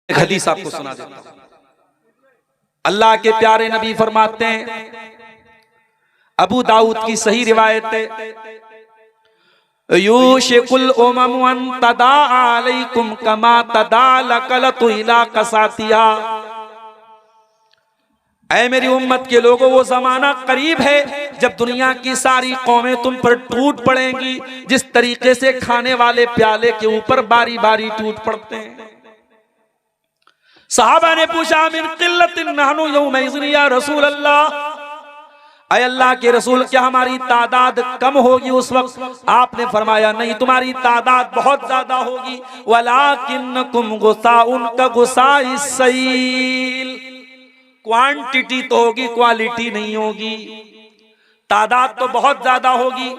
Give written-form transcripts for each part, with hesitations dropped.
एक हदीस आपको सुना देता हूं। अल्लाह के प्यारे नबी फरमाते हैं, अबू दाऊद की सही रिवायत है, यूशिकुल उमम अन तदा अलैकुम कमा तदा लकलतु इला कसातिया। ऐ मेरी उम्मत के लोगों, वो जमाना करीब है जब दुनिया की सारी कौमें तुम पर टूट पड़ेंगी, जिस तरीके से खाने वाले प्याले के ऊपर बारी बारी टूट पड़ते हैं। सहाबा ने पूछा, मिन किल्लतिन नहनु यौमइज़िन या रसूल अल्लाह, ऐ अल्लाह के रसूल, क्या हमारी तादाद कम होगी उस वक्त? आपने फरमाया, नहीं, तुम्हारी तादाद बहुत ज्यादा होगी। वलाकिन्नकुम गुसाउन का गुसाइस सैल, क्वांटिटी तो होगी, क्वालिटी नहीं होगी। तादाद तो बहुत ज्यादा होगी,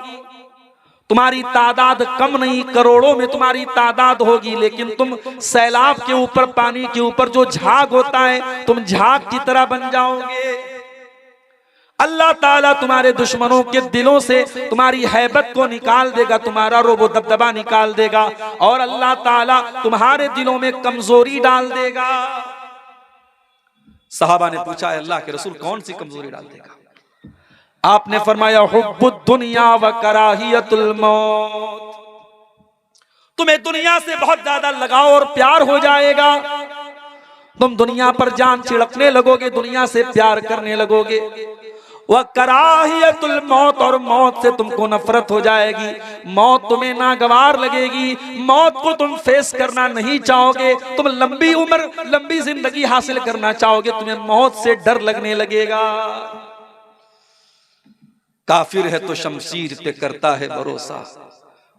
तुम्हारी तादाद कम नहीं, करोड़ों में तुम्हारी तादाद होगी, लेकिन तुम सैलाब के ऊपर, पानी के ऊपर जो झाग होता है, तुम झाग की तरह बन जाओगे। अल्लाह ताला तुम्हारे दुश्मनों के दिलों से तुम्हारी हैबत को निकाल देगा, तुम्हारा रोबो दबदबा निकाल देगा, और अल्लाह ताला तुम्हारे दिलों में कमजोरी डाल देगा। सहाबा ने पूछा, अल्लाह के रसूल, कौन सी कमजोरी डाल देगा? आपने फरमाया, हुब्बुद दुनिया व कराहियतुल मौत, तुम्हें दुनिया से बहुत ज्यादा लगाव और प्यार हो जाएगा, तुम दुनिया पर जान छिड़कने लगोगे, दुनिया से प्यार करने लगोगे। वह कराहियतुल मौत, और मौत से तुमको नफरत हो जाएगी, मौत तुम्हें नागवार लगेगी, मौत को तुम फेस करना नहीं चाहोगे, तुम लंबी उम्र, लंबी जिंदगी हासिल करना चाहोगे, तुम्हें मौत से डर लगने लगेगा। काफिर है तो शमशीर पे करता है भरोसा,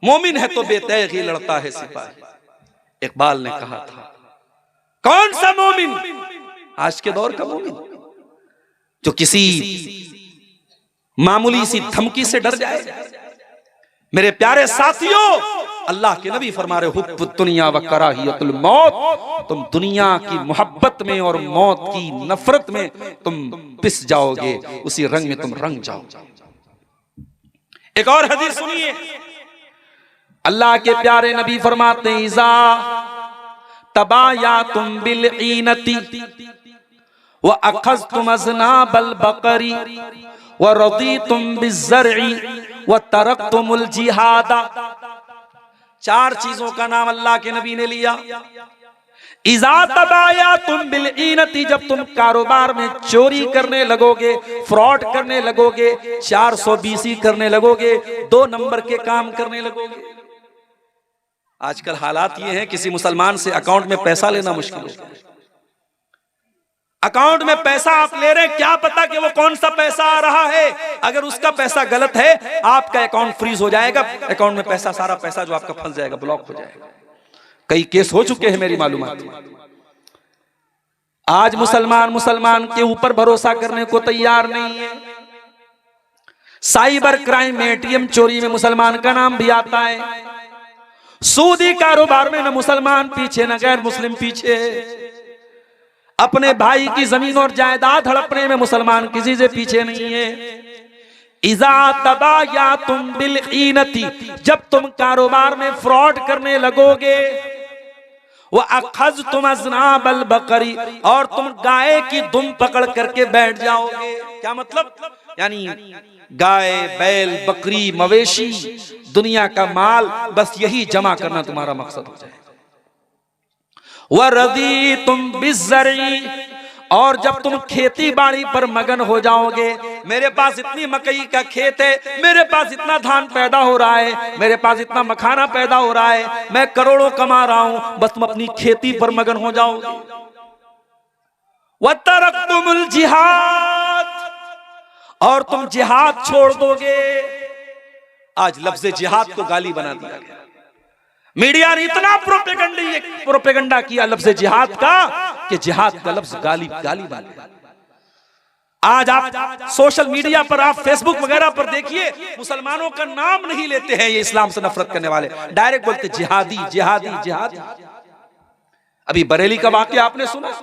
मोमिन है तो बेतैग ही लड़ता है सिपाही। इकबाल ने कहा था, कौन सा मोमिन, आज के दौर का मोमिन जो किसी मामूली सी धमकी से डर जाए? मेरे प्यारे साथियों, अल्लाह के नबी फरमा रहे, हुब्बुद दुनिया व कराहियतुल मौत, तुम दुनिया की मोहब्बत में और मौत की नफरत में तुम पिस जाओगे, उसी रंग में तुम रंग जाओगे। एक और हदीस सुनिए, अल्लाह के प्यारे नबी फरमाते हैं, इज़ा तबायातुम बिल ईनती व अखज़तुम अज़नाबल बकरी व रदीतुम बिज़्ज़रई व तरकतुमुल जिहादा। चार चीजों का नाम अल्लाह के नबी ने लिया। इज़ा तबायातुम बिल ईनती, जब तुम कारोबार में चोरी करने लगोगे, फ्रॉड करने लगोगे, 420 करने लगोगे, 2 नंबर के काम करने लगोगे। आजकल हालात ये हैं, किसी मुसलमान से अकाउंट में पैसा लेना मुश्किल है। अकाउंट में पैसा आप ले रहे हैं, क्या पता कि वो कौन सा पैसा आ रहा है, अगर उसका पैसा गलत है, आपका अकाउंट फ्रीज हो जाएगा, अकाउंट में पैसा, सारा पैसा जो आपका फंस जाएगा, ब्लॉक हो जाएगा। कई केस हो चुके हैं मेरी मालूमात में। आज मुसलमान के ऊपर भरोसा करने को तैयार नहीं है। साइबर क्राइम में, एटीएम चोरी में मुसलमान का नाम भी आता है। सूदी कारोबार में न मुसलमान पीछे न गैर मुस्लिम पीछे। अपने भाई की जमीन और जायदाद हड़पने में मुसलमान किसी से पीछे नहीं है। इज़ा तबायातुम बिल ईनती, जब तुम कारोबार में फ्रॉड करने लगोगे, वह अखज़तुम अज़नाबल बकरी, और तुम गाय की दुम पकड़ करके बैठ जाओगे। क्या मतलब? यानी गाय, बैल, बकरी, मवेशी, दुनिया का माल, बस यही जमा करना तुम्हारा मकसद हो जाए। वरदीतुम बिज़्ज़रई, और जब तुम खेती बाड़ी पर मगन हो जाओगे, मेरे पास इतनी मकई का खेत है, मेरे पास इतना धान पैदा हो रहा है, मेरे पास इतना मखाना पैदा हो रहा है, मैं करोड़ों कमा रहा हूं, बस तुम अपनी खेती पर मगन हो जाओगे। वतरकतुमुल जिहाद, और तुम जिहाद छोड़ दोगे। आज लफ्ज़ जिहाद को गाली बना दिया गया। मीडिया ने इतना प्रोपेगेंडा किया लफ्ज़ जिहाद का कि जिहाद का लफ्ज़ गाली बन गया। आज आप सोशल मीडिया पर, आप फेसबुक वगैरह पर देखिए, मुसलमानों का नाम नहीं लेते हैं ये इस्लाम से नफरत करने वाले, डायरेक्ट बोलते जिहादी जिहादी जिहादी। अभी बरेली का वाकया आपने सुना,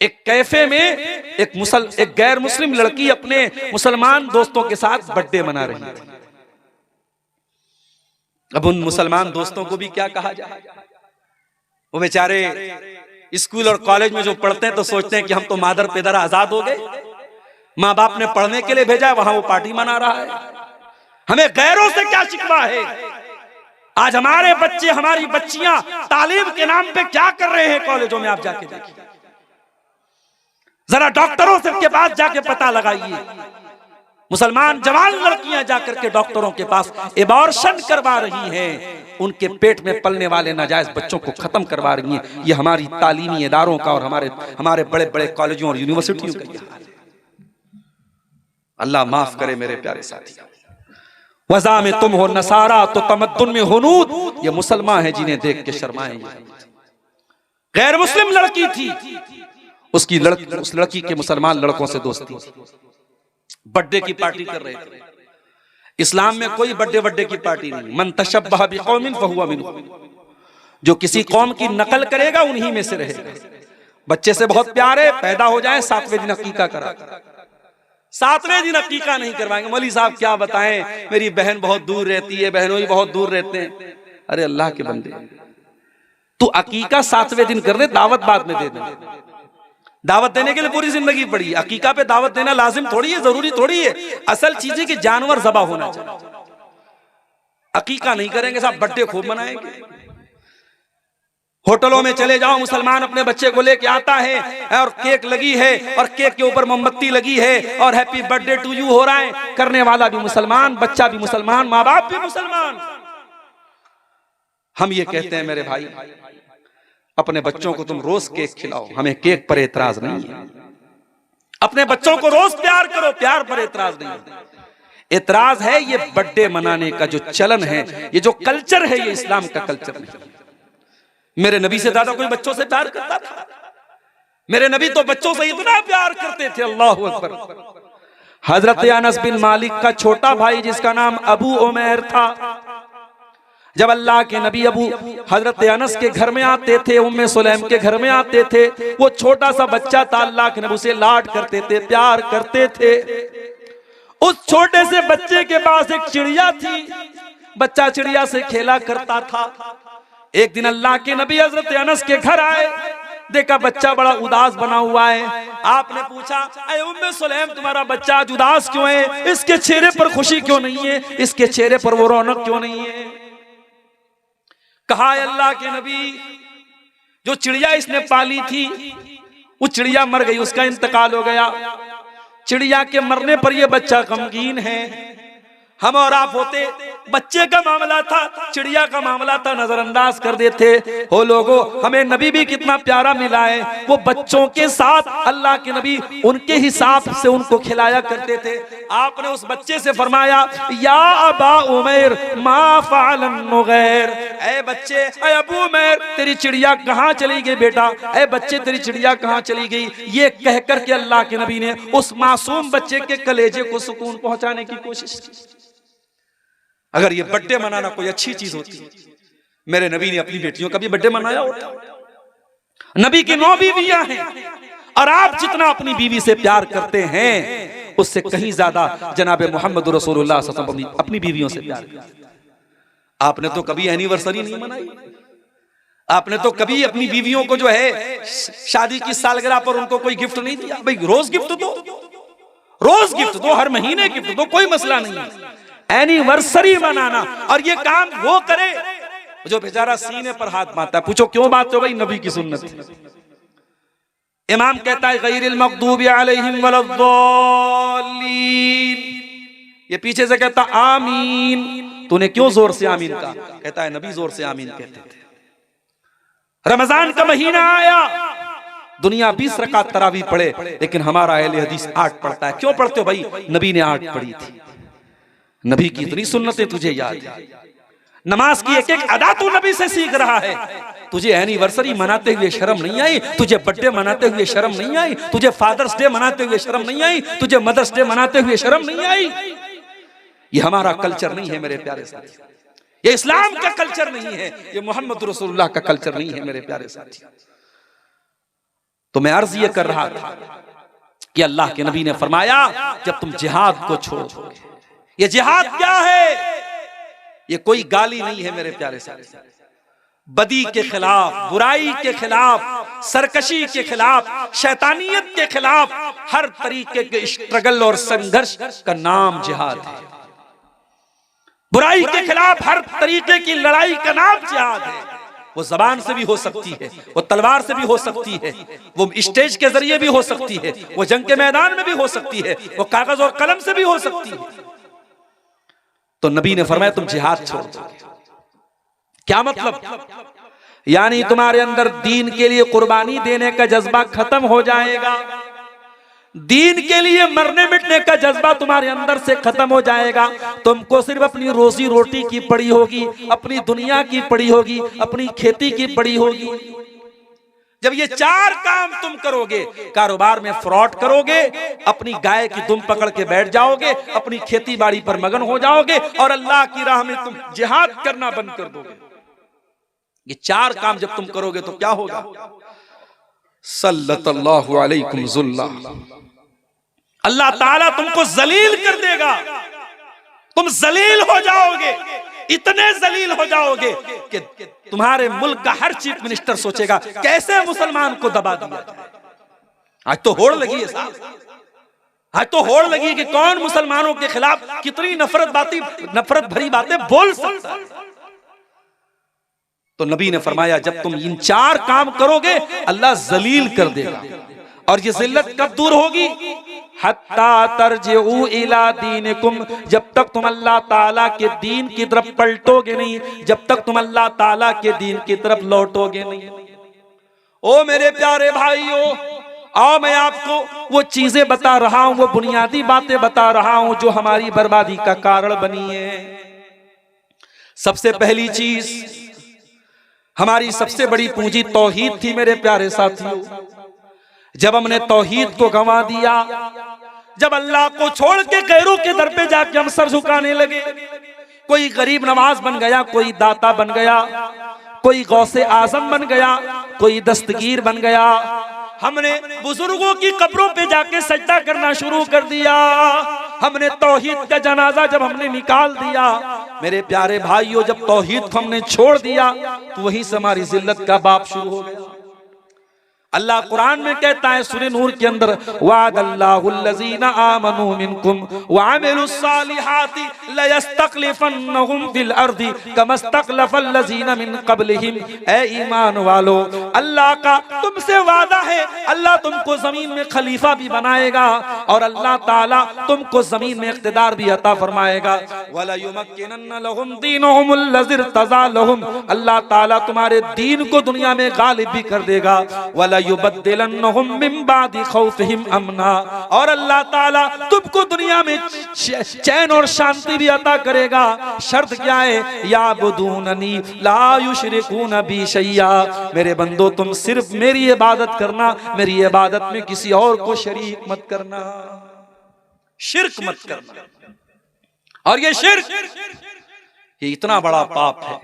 एक कैफे में एक गैर मुस्लिम लड़की अपने मुसलमान दोस्तों के साथ बर्थडे मना रही थी। अब उन मुसलमान दोस्तों को भी क्या कहा जाए, वो बेचारे स्कूल और कॉलेज में जो पढ़ते हैं तो सोचते हैं कि हम तो मादर पिदर आजाद हो गए, माँ बाप ने पढ़ने के लिए भेजा है, वहां वो पार्टी मना रहा है। हमें गैरों से क्या शिकवा है? आज हमारे बच्चे, हमारी बच्चियां तालीम के नाम पे क्या कर रहे हैं कॉलेजों में, आप जाके देखिए। जरा डॉक्टरों से के पास जाके पता लगाइए, मुसलमान जवान लड़कियां जाकर के डॉक्टरों के पास एबॉर्शन करवा रही हैं, उनके पेट में पलने वाले नाजायज बच्चों को खत्म करवा रही हैं। ये हमारी तालीमी इदारों का और हमारे बड़े बड़े कॉलेजों और यूनिवर्सिटियों का। अल्लाह माफ करे मेरे प्यारे साथी। वज़ा में तुम हो नसारा तो तमद्दुन में हुनूद, ये मुसलमान है जिन्हें देख के शर्माए। गैर मुस्लिम लड़की थी, उस लड़की के मुसलमान लड़कों से दोस्ती, बर्थडे की पार्टी कर रहे थे। इस्लाम में कोई बर्थडे की पार्टी नहीं। मन तशब्बह बिकौमिन फहुवा मिनहुम, जो किसी कौम की नकल करेगा उन्हीं में से रहेगा। बच्चे से बहुत प्यार है, पैदा हो जाए 7वें दिन अकीका करा, 7वें दिन अकीका नहीं करवाएंगे। मौलवी साहब क्या बताएं, मेरी बहन बहुत दूर रहती है, बहनों ही बहुत दूर रहते हैं। अरे अल्लाह के बंदे, तू अकीका 7वें दिन कर दे, दावत बाद में दे दे। दावत देने के लिए पूरी जिंदगी पड़ी, अकीका पे दावत देना लाजिम थोड़ी है, जरूरी थोड़ी है। असल चीज है कि जानवर ज़बा होना चाहिए। अकीका नहीं करेंगे साहब, बर्थडे खूब मनाएंगे। होटलों में चले जाओ, मुसलमान अपने बच्चे को लेके आता है और केक लगी है और केक के ऊपर मोमबत्ती लगी है और हैप्पी बर्थडे टू यू हो रहा है। करने वाला भी मुसलमान, बच्चा भी मुसलमान, माँ बाप भी मुसलमान। हम ये कहते हैं मेरे भाई, अपने बच्चों को तुम रोज केक खिलाओ, हमें केक पर एतराज नहीं है। अपने बच्चों को रोज प्यार करो, प्यार पर एतराज नहीं है। एतराज है ये बर्थडे मनाने का जो चलन है, ये जो कल्चर है, ये इस्लाम का कल्चर नहीं। मेरे नबी से ज्यादा कोई बच्चों से प्यार करता था? मेरे नबी तो बच्चों से इतना प्यार करते थे, अल्लाहु अकबर। हजरत अनस बिन मालिक का छोटा भाई जिसका नाम अबू उमैर था, जब अल्लाह के नबी हजरत अनस के घर में आते थे, उम्मे सुलैम के घर में आते थे, वो छोटा सा बच्चा था, अल्लाह के नबी से लाड करते थे, प्यार करते थे। उस छोटे से बच्चे के पास एक चिड़िया थी, बच्चा चिड़िया से खेला करता था। एक दिन अल्लाह के नबी हजरत अनस के घर आए, देखा बच्चा बड़ा उदास बना हुआ है। आपने पूछा, अरे उम्मे सुलैम तुम्हारा बच्चा आज उदास क्यों है? इसके चेहरे पर खुशी क्यों नहीं है? इसके चेहरे पर वो रौनक क्यों नहीं है? कहा, अल्लाह के नबी, जो चिड़िया इसने पाली थी वो चिड़िया मर गई, उसका इंतकाल हो गया। चिड़िया के मरने पर यह बच्चा गमगीन है। हम और आप होते, बच्चे का मामला था, चिड़िया का मामला था, नजरअंदाज कर देते। हो लोगों, हमें नबी भी कितना प्यारा मिला है। वो बच्चों के साथ अल्लाह के नबी उनके हिसाब से उनको खिलाया करते थे। आपने उस बच्चे से फरमाया, या अबा उमैर मा फ़अलन नुग़ैर, ऐ बच्चे, ऐ अबू उमैर, तेरी चिड़िया कहाँ चली गई बेटा? ऐ बच्चे, तेरी चिड़िया कहाँ चली गई? ये कहकर के अल्लाह के नबी ने उस मासूम बच्चे के कलेजे को सुकून पहुंचाने की कोशिश की। अगर ये बर्थडे मनाना कोई अच्छी चीज होती, मेरे नबी ने अपनी बेटियों का भी बर्थडे मनाया होता। नबी की 9 बीवियां हैं और आप जितना अपनी बीवी से प्यार करते हैं उससे कहीं ज्यादा जनाब मोहम्मद रसूलुल्लाह सल्लल्लाहु अलैहि वसल्लम अपनी बीवियों से प्यार करते। आपने तो कभी एनिवर्सरी नहीं मनाई, आपने तो कभी अपनी बीवियों को जो है शादी की सालगिरह पर उनको कोई गिफ्ट नहीं दिया। भाई रोज गिफ्ट दो, रोज गिफ्ट दो, हर महीने गिफ्ट दो, कोई मसला नहीं है। एनिवर्सरी मनाना, और ये काम वो करे जो बेचारा सीने पर हाथ मारता है। पूछो क्यों बात हो? भाई नबी की सुन्नत है। इमाम कहता है गैरिल मग़दूबि अलैहिम वलद्दालीन, ये पीछे से कहता आमीन। तूने क्यों जोर से आमीन कहा? कहता है नबी जोर से आमीन कहते थे। रमजान का महीना आया, दुनिया 20 रकात तरावी पढ़े, लेकिन हमारा अहले हदीस 8 पढ़ता है। क्यों पढ़ते हो भाई? नबी ने 8 पढ़ी थी। नबी की इतनी सुन्नतें तुझे याद है, नमाज की एक एक अदा तू नबी से सीख रहा है। तुझे एनिवर्सरी मनाते हुए शर्म नहीं आई? तुझे बर्थडे मनाते हुए शर्म नहीं आई? तुझे फादर्स डे मनाते हुए शर्म नहीं आई? तुझे मदर्स डे मनाते हुए शर्म नहीं आई? ये हमारा कल्चर नहीं है मेरे प्यारे साथी, ये इस्लाम का कल्चर नहीं है, ये मोहम्मद रसूलुल्लाह का कल्चर नहीं है मेरे प्यारे साथी। तो मैं अर्ज ये कर रहा था कि अल्लाह के नबी ने फरमाया, जब तुम जिहाद को छोड़ोगे, ये जिहाद क्या है? ये कोई गाली नहीं है मेरे प्यारे साथी। बदी के खिलाफ, बुराई के खिलाफ सरकशी के खिलाफ, शैतानियत के खिलाफ हर तरीके के स्ट्रगल और संघर्ष का नाम जिहाद है। बुराई के खिलाफ हर तरीके की लड़ाई का नाम जिहाद है। वो जबान से भी हो सकती है, वो तलवार से भी हो सकती है, वो स्टेज के जरिए भी हो सकती है, वो जंग के मैदान में भी हो सकती है, वो कागज और कलम से भी हो सकती है। तो नबी ने फरमाया तुम जिहाद छोड़ दो। क्या मतलब? यानी तुम्हारे अंदर दीन के लिए कुर्बानी देने का जज्बा खत्म हो जाएगा, दीन के लिए मरने मिटने का जज्बा तुम्हारे अंदर से खत्म हो जाएगा। तुमको सिर्फ अपनी रोजी रोटी की पड़ी होगी, अपनी दुनिया की पड़ी होगी, अपनी खेती की पड़ी होगी। जब ये चार काम तुम करोगे, कारोबार में फ्रॉड करोगे, अपनी गाय की दुम पकड़ के बैठ जाओगे, अपनी खेती बाड़ी पर मगन हो जाओगे और अल्लाह की राह में तुम जिहाद करना बंद कर दोगे। ये चार काम जब तुम करोगे तो क्या होगा? सल्लल्लाहु अलैकुम ज़ुल्ला, अल्लाह ताला तुमको जलील कर देगा। तुम जलील हो जाओगे, इतने जलील हो जाओगे कि तुम्हारे मुल्क का हर चीफ मिनिस्टर सोचेगा कैसे मुसलमान को दबा दिया जाए। आज तो होड़ लगी है साहब, आज तो होड़ लगी कि कौन मुसलमानों के खिलाफ कितनी नफरत भरी बातें बोल सकता है। तो नबी ने फरमाया जब तुम इन चार काम करोगे अल्लाह जलील कर देगा। और ये जिल्लत कब दूर होगी? हत्ता तरजिउ इला दीनिकुम, जब तक तुम अल्लाह ताला के दीन की तरफ पलटोगे नहीं, जब तक तुम अल्लाह ताला के दीन की तरफ लौटोगे नहीं। ओ मेरे प्यारे भाइयों, आओ मैं आपको वो चीजें बता रहा हूं, वो बुनियादी बातें बता रहा हूं जो हमारी बर्बादी का कारण बनी है। सबसे पहली चीज, हमारी सबसे बड़ी पूंजी तौहीद थी मेरे प्यारे साथियों। जब हमने तौहीद को गंवा दिया, जब अल्लाह को छोड़ के गैरों के दर पे जाके हम सर झुकाने लगे, कोई गरीब नवाज बन गया, कोई दाता बन गया, कोई गौसे आजम बन गया, कोई दस्तगीर बन गया, हमने बुजुर्गों की कब्रों पे जाके सजदा करना शुरू कर दिया, हमने तौहीद का जनाजा जब हमने निकाल दिया, मेरे प्यारे भाइयों जब तौहीद को हमने छोड़ दिया तो वहीं से हमारी जिल्लत का बाप शुरू हो गया। अल्लाह कुरान में कहता है सूरह नूर के अंदर, वादल्लाहुल्लज़ीना आमनू मिनकुम वअमिलुस्सालिहाति लयस्तखलिफन्नहुम फिल अर्दि कमस्तखलफल्लज़ीना मिन क़ब्लिहिम। ए ईमान वालो, अल्लाह का तुमसे वादा है, अल्लाह तुमको जमीन में खलीफा भी बनाएगा और अल्लाह ताला तुमको जमीन में इख्तिदार भी अता फरमाएगा। वला युमक्किनन्ना लहुम दीनहुमुल्लज़ी इर्तज़ा लहुम, अल्लाह ताला तुम्हारे दीन को दुनिया में गालिब भी कर देगा। वला युबद्दिलन्नहुम मिन बादि खौफिहिम अमना, और अल्लाह ताला तुमको दुनिया में चैन और शांति भी अता करेगा। शर्त क्या है? याबुदूननी ला युशरिकून बी शैया, मेरे बंदो तुम सिर्फ मेरी इबादत करना, मेरी इबादत में किसी और को शरीक मत करना, शिर्क मत करना। और ये शिर्क, ये इतना बड़ा पाप है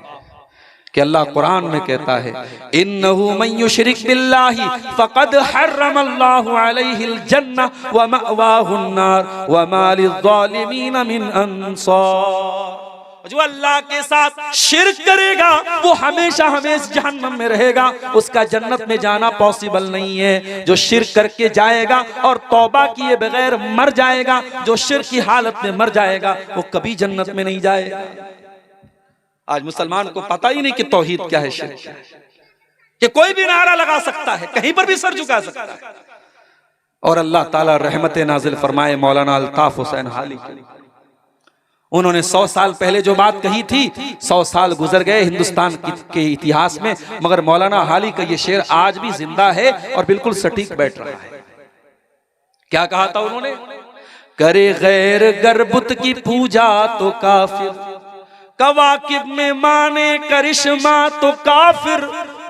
कि अल्लाह कुरान में कहता है, इन्नहु मन युशरिक बिल्लाहि फक़द हर्रमल्लाहु अलैहिल जन्नह व मअवाहुन नार व मा लिज़्ज़ालिमीन मिन अंसार। जो अल्लाह के साथ शिर्क करेगा वो हमेशा हमेशा जहन्नम में रहेगा, उसका जन्नत में जाना पॉसिबल नहीं है। जो शिर्क करके जाएगा और तौबा किए बगैर मर जाएगा, जो शिर्क की हालत में मर जाएगा, वो कभी जन्नत में नहीं जाएगा। आज मुसलमान को पता ही नहीं कि तौहीद क्या है, शिर्क क्या है, कि कोई भी नारा लगा सकता है, कहीं पर भी सर झुका सकता है। और अल्लाह ताला रहमत नाजिल फरमाए मौलाना अल्ताफ हुसैन हाली, उन्होंने 100 साल पहले जो बात कही थी, 100 साल गुजर गए हिंदुस्तान के इतिहास में, मगर मौलाना हाली का ये शेर आज भी जिंदा है और बिल्कुल सटीक बैठ रहा है। क्या कहा था उन्होंने? करे गैर गरबुत की पूजा तो काफिर, कवाकिब में माने करिश्मा तो काफिर,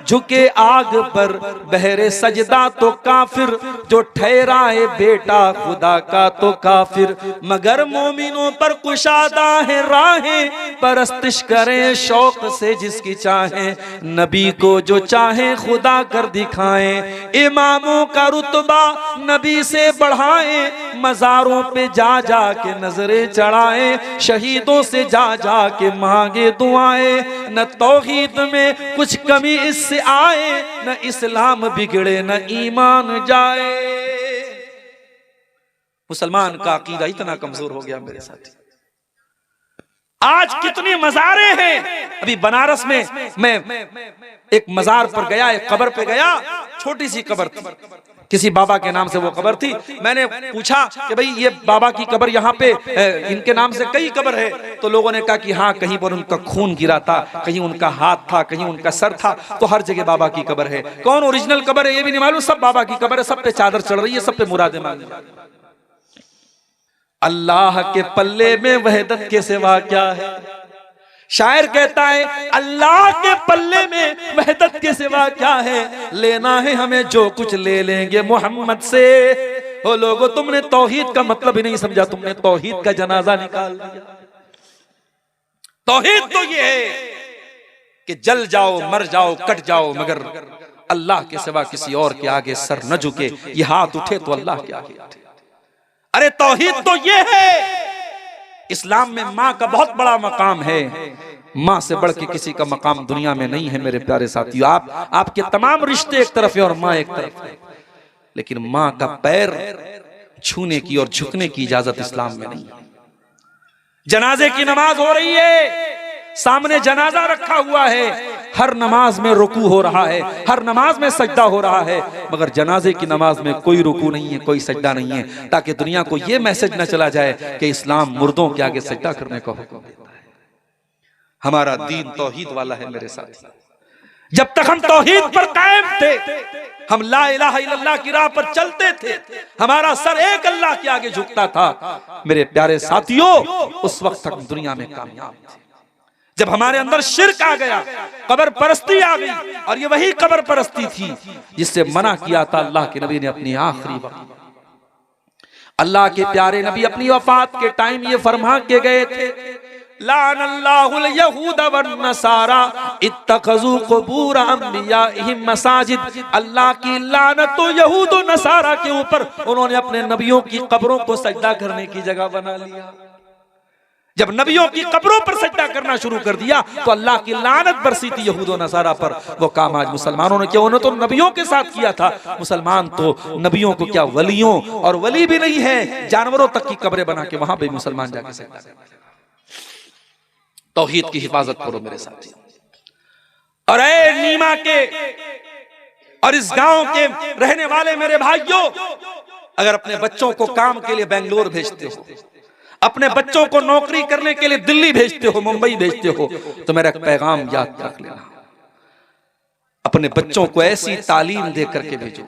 झुके आग पर बहरे सजदा तो काफिर, जो ठहराए बेटा खुदा का तो काफिर, मगर मोमिनों पर कुशादा है राहें, परस्तिश करें शौक से जिसकी चाहें, नबी को जो चाहे खुदा कर दिखाएं, इमामों का रुतबा नबी से बढ़ाएं, मज़ारों पे जा जा के नजरें चढ़ाए, शहीदों से जा जा के मांगे दुआएं, न तौहीद में कुछ कमी इससे आए, न इस्लाम बिगड़े न ईमान जाए। मुसलमान का अकीदा इतना कमजोर हो गया मेरे साथी। आज कितनी मज़ारें हैं। अभी बनारस में मैं एक मज़ार पर गया, एक कब्र पे गया, छोटी सी कब्र थी, किसी बाबा के नाम से वो कब्र थी। मैंने पूछा कि भाई ये बाबा की कब्र यहाँ पे इनके नाम से कई कब्र है, तो लोगों ने कहा कि हाँ, कहीं पर उनका खून गिरा था, कहीं उनका हाथ था, कहीं उनका सर था, तो हर जगह बाबा की कब्र है। कौन ओरिजिनल कब्र है ये भी नहीं मालूम, सब बाबा की कब्र है, सब पे चादर चढ़ रही है, सब पे मुरादे मांगी। अल्लाह के पल्ले में वहदत के सिवा क्या है। शायर कहता है अल्लाह के पल्ले में वहदत के सिवा क्या है, लेना है हमें जो कुछ ले लेंगे मोहम्मद से। ओ लोगों, तुमने तौहीद का मतलब ही नहीं समझा, तुमने तौहीद का जनाजा निकाल दिया। तौहीद तो ये है कि जल जाओ, मर जाओ, कट जाओ, मगर अल्लाह के सिवा किसी और के आगे सर न झुके। ये हाथ उठे तो अल्लाह के आगे उठे। अरे तौहीद तो ये है। इस्लाम में माँ का बहुत बड़ा मकाम है, माँ से बढ़ के किसी का मकाम दुनिया में नहीं है मेरे प्यारे साथियों। आपके तमाम रिश्ते एक तरफ है और माँ एक तरफ है, लेकिन माँ का पैर छूने की और झुकने की इजाजत इस्लाम में नहीं है। जनाजे की नमाज हो रही है, सामने जनाजा रखा हुआ है, हर नमाज में रुकू हो रहा है, हर नमाज में सजदा हो रहा है, मगर जनाजे की नमाज में कोई रुकू नहीं है, कोई सजदा नहीं है, ताकि दुनिया को यह मैसेज न चला जाए कि इस्लाम मुर्दों के आगे सजदा करने का हुक्म देता है। हमारा दीन तौहीद वाला है मेरे साथ। जब तक हम तौहीद पर कायम थे, हम ला इलाहा इल्लल्लाह की राह पर चलते थे, हमारा सर एक अल्लाह के आगे झुकता था, मेरे प्यारे साथियों, उस वक्त तक दुनिया में कामयाब थे। जब हमारे अंदर शिर्क आ गया, कब्र परस्ती आ गई, और ये वही कब्र परस्ती थी जिससे मना किया था अल्लाह के नबी ने अपनी आखिरी वक्त। अल्लाह के प्यारे नबी अपनी वफात के टाइम ये फरमा के गए थे, लानल्लाहुल यहूद वन नसारा इत्तखज़ू कुबूर अंबियाइहिम मसाजिद। अल्लाह की लानत तो यहूद और नसारा के ऊपर, उन्होंने अपने नबियों की कब्रों को सजदा करने की जगह बना लिया। जब नबियों की कब्रों पर सजदा करना शुरू कर दिया तो अल्लाह की लानत बरसी थी यहूद और नसारा पर। वो काम आज मुसलमानों ने किया, उन्होंने तो नबियों के साथ किया था। मुसलमान तो नबियों को क्या, वलियों, और वली भी नहीं है, जानवरों तक की कब्रें बना के वहां पे मुसलमान जाके सजदा करते। तौहीद की हिफाजत करो मेरे साथी। और ऐ नीमा के और इस गांव के रहने वाले मेरे भाइयों, अगर अपने बच्चों को काम के लिए बेंगलोर भेजते हो, अपने बच्चों को नौकरी करने के लिए दिल्ली भेजते हो, मुंबई भेजते हो, तो मेरा एक पैगाम याद रख लेना, अपने बच्चों को ऐसी तालीम दे करके भेजो,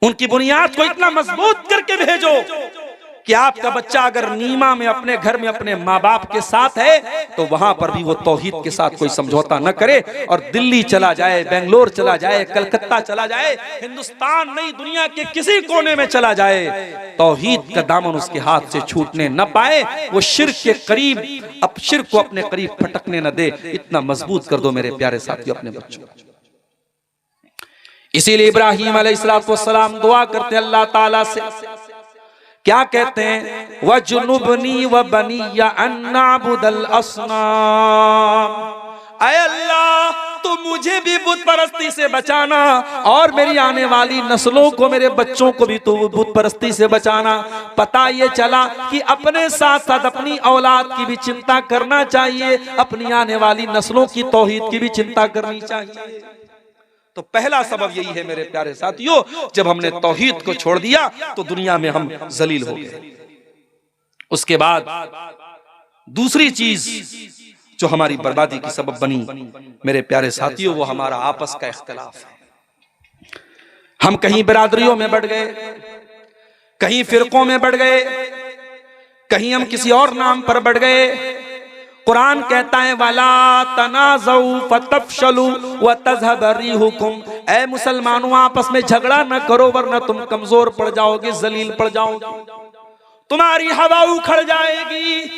उनकी बुनियाद को इतना मजबूत करके भेजो कि आपका बच्चा अगर नीमा में अपने घर में अपने माँ बाप के साथ है तो वहां पर भी वो तौहीद के साथ कोई समझौता न करे, और दिल्ली चला जाए, बेंगलोर चला जाए, कलकत्ता चला जाए, हिंदुस्तान नहीं दुनिया के किसी कोने में चला जाए, तौहीद का दामन उसके हाथ से छूटने न पाए, वो शिर्क के करीब, अब शिर्क को अपने करीब फटकने न दे। इतना मजबूत कर दो मेरे प्यारे साथियों अपने बच्चों को। इसीलिए इब्राहीम अलैहिस्सलाम दुआ करते अल्लाह ताला से, क्या कहते हैं, वजुनुबनी व बनिया अन नअबुदल अस्नाम। ऐ अल्लाह, तू मुझे भी बुत परस्ती से बचाना और मेरी आने वाली नस्लों को, मेरे बच्चों को भी तू बुत परस्ती से बचाना। पता ये चला कि अपने साथ साथ अपनी औलाद की भी चिंता करना चाहिए, अपनी आने वाली नस्लों की तौहीद की भी चिंता करनी चाहिए। तो पहला सबब यही है मेरे प्यारे साथियों, जब हमने तौहीद को छोड़ दिया तो दुनिया में हम जलील हो गए। उसके बाद दूसरी चीज जो हमारी बर्बादी की सबब बनी मेरे प्यारे साथियों, वो हमारा आपस का इख्तिलाफ है। हम कहीं बिरादरियों में बढ़ गए, कहीं फिरकों में बढ़ गए, कहीं हम किसी और नाम पर बढ़ गए। कुरान कहता है वला तनाज़ऊ फतफशलू व तज़हब रिहुकुम, ऐ मुसलमानों आपस में झगड़ा न करो वरना तुम कमजोर पड़ जाओगे, जलील पड़ जाओगे, तुम्हारी हवा उखड़ जाएगी,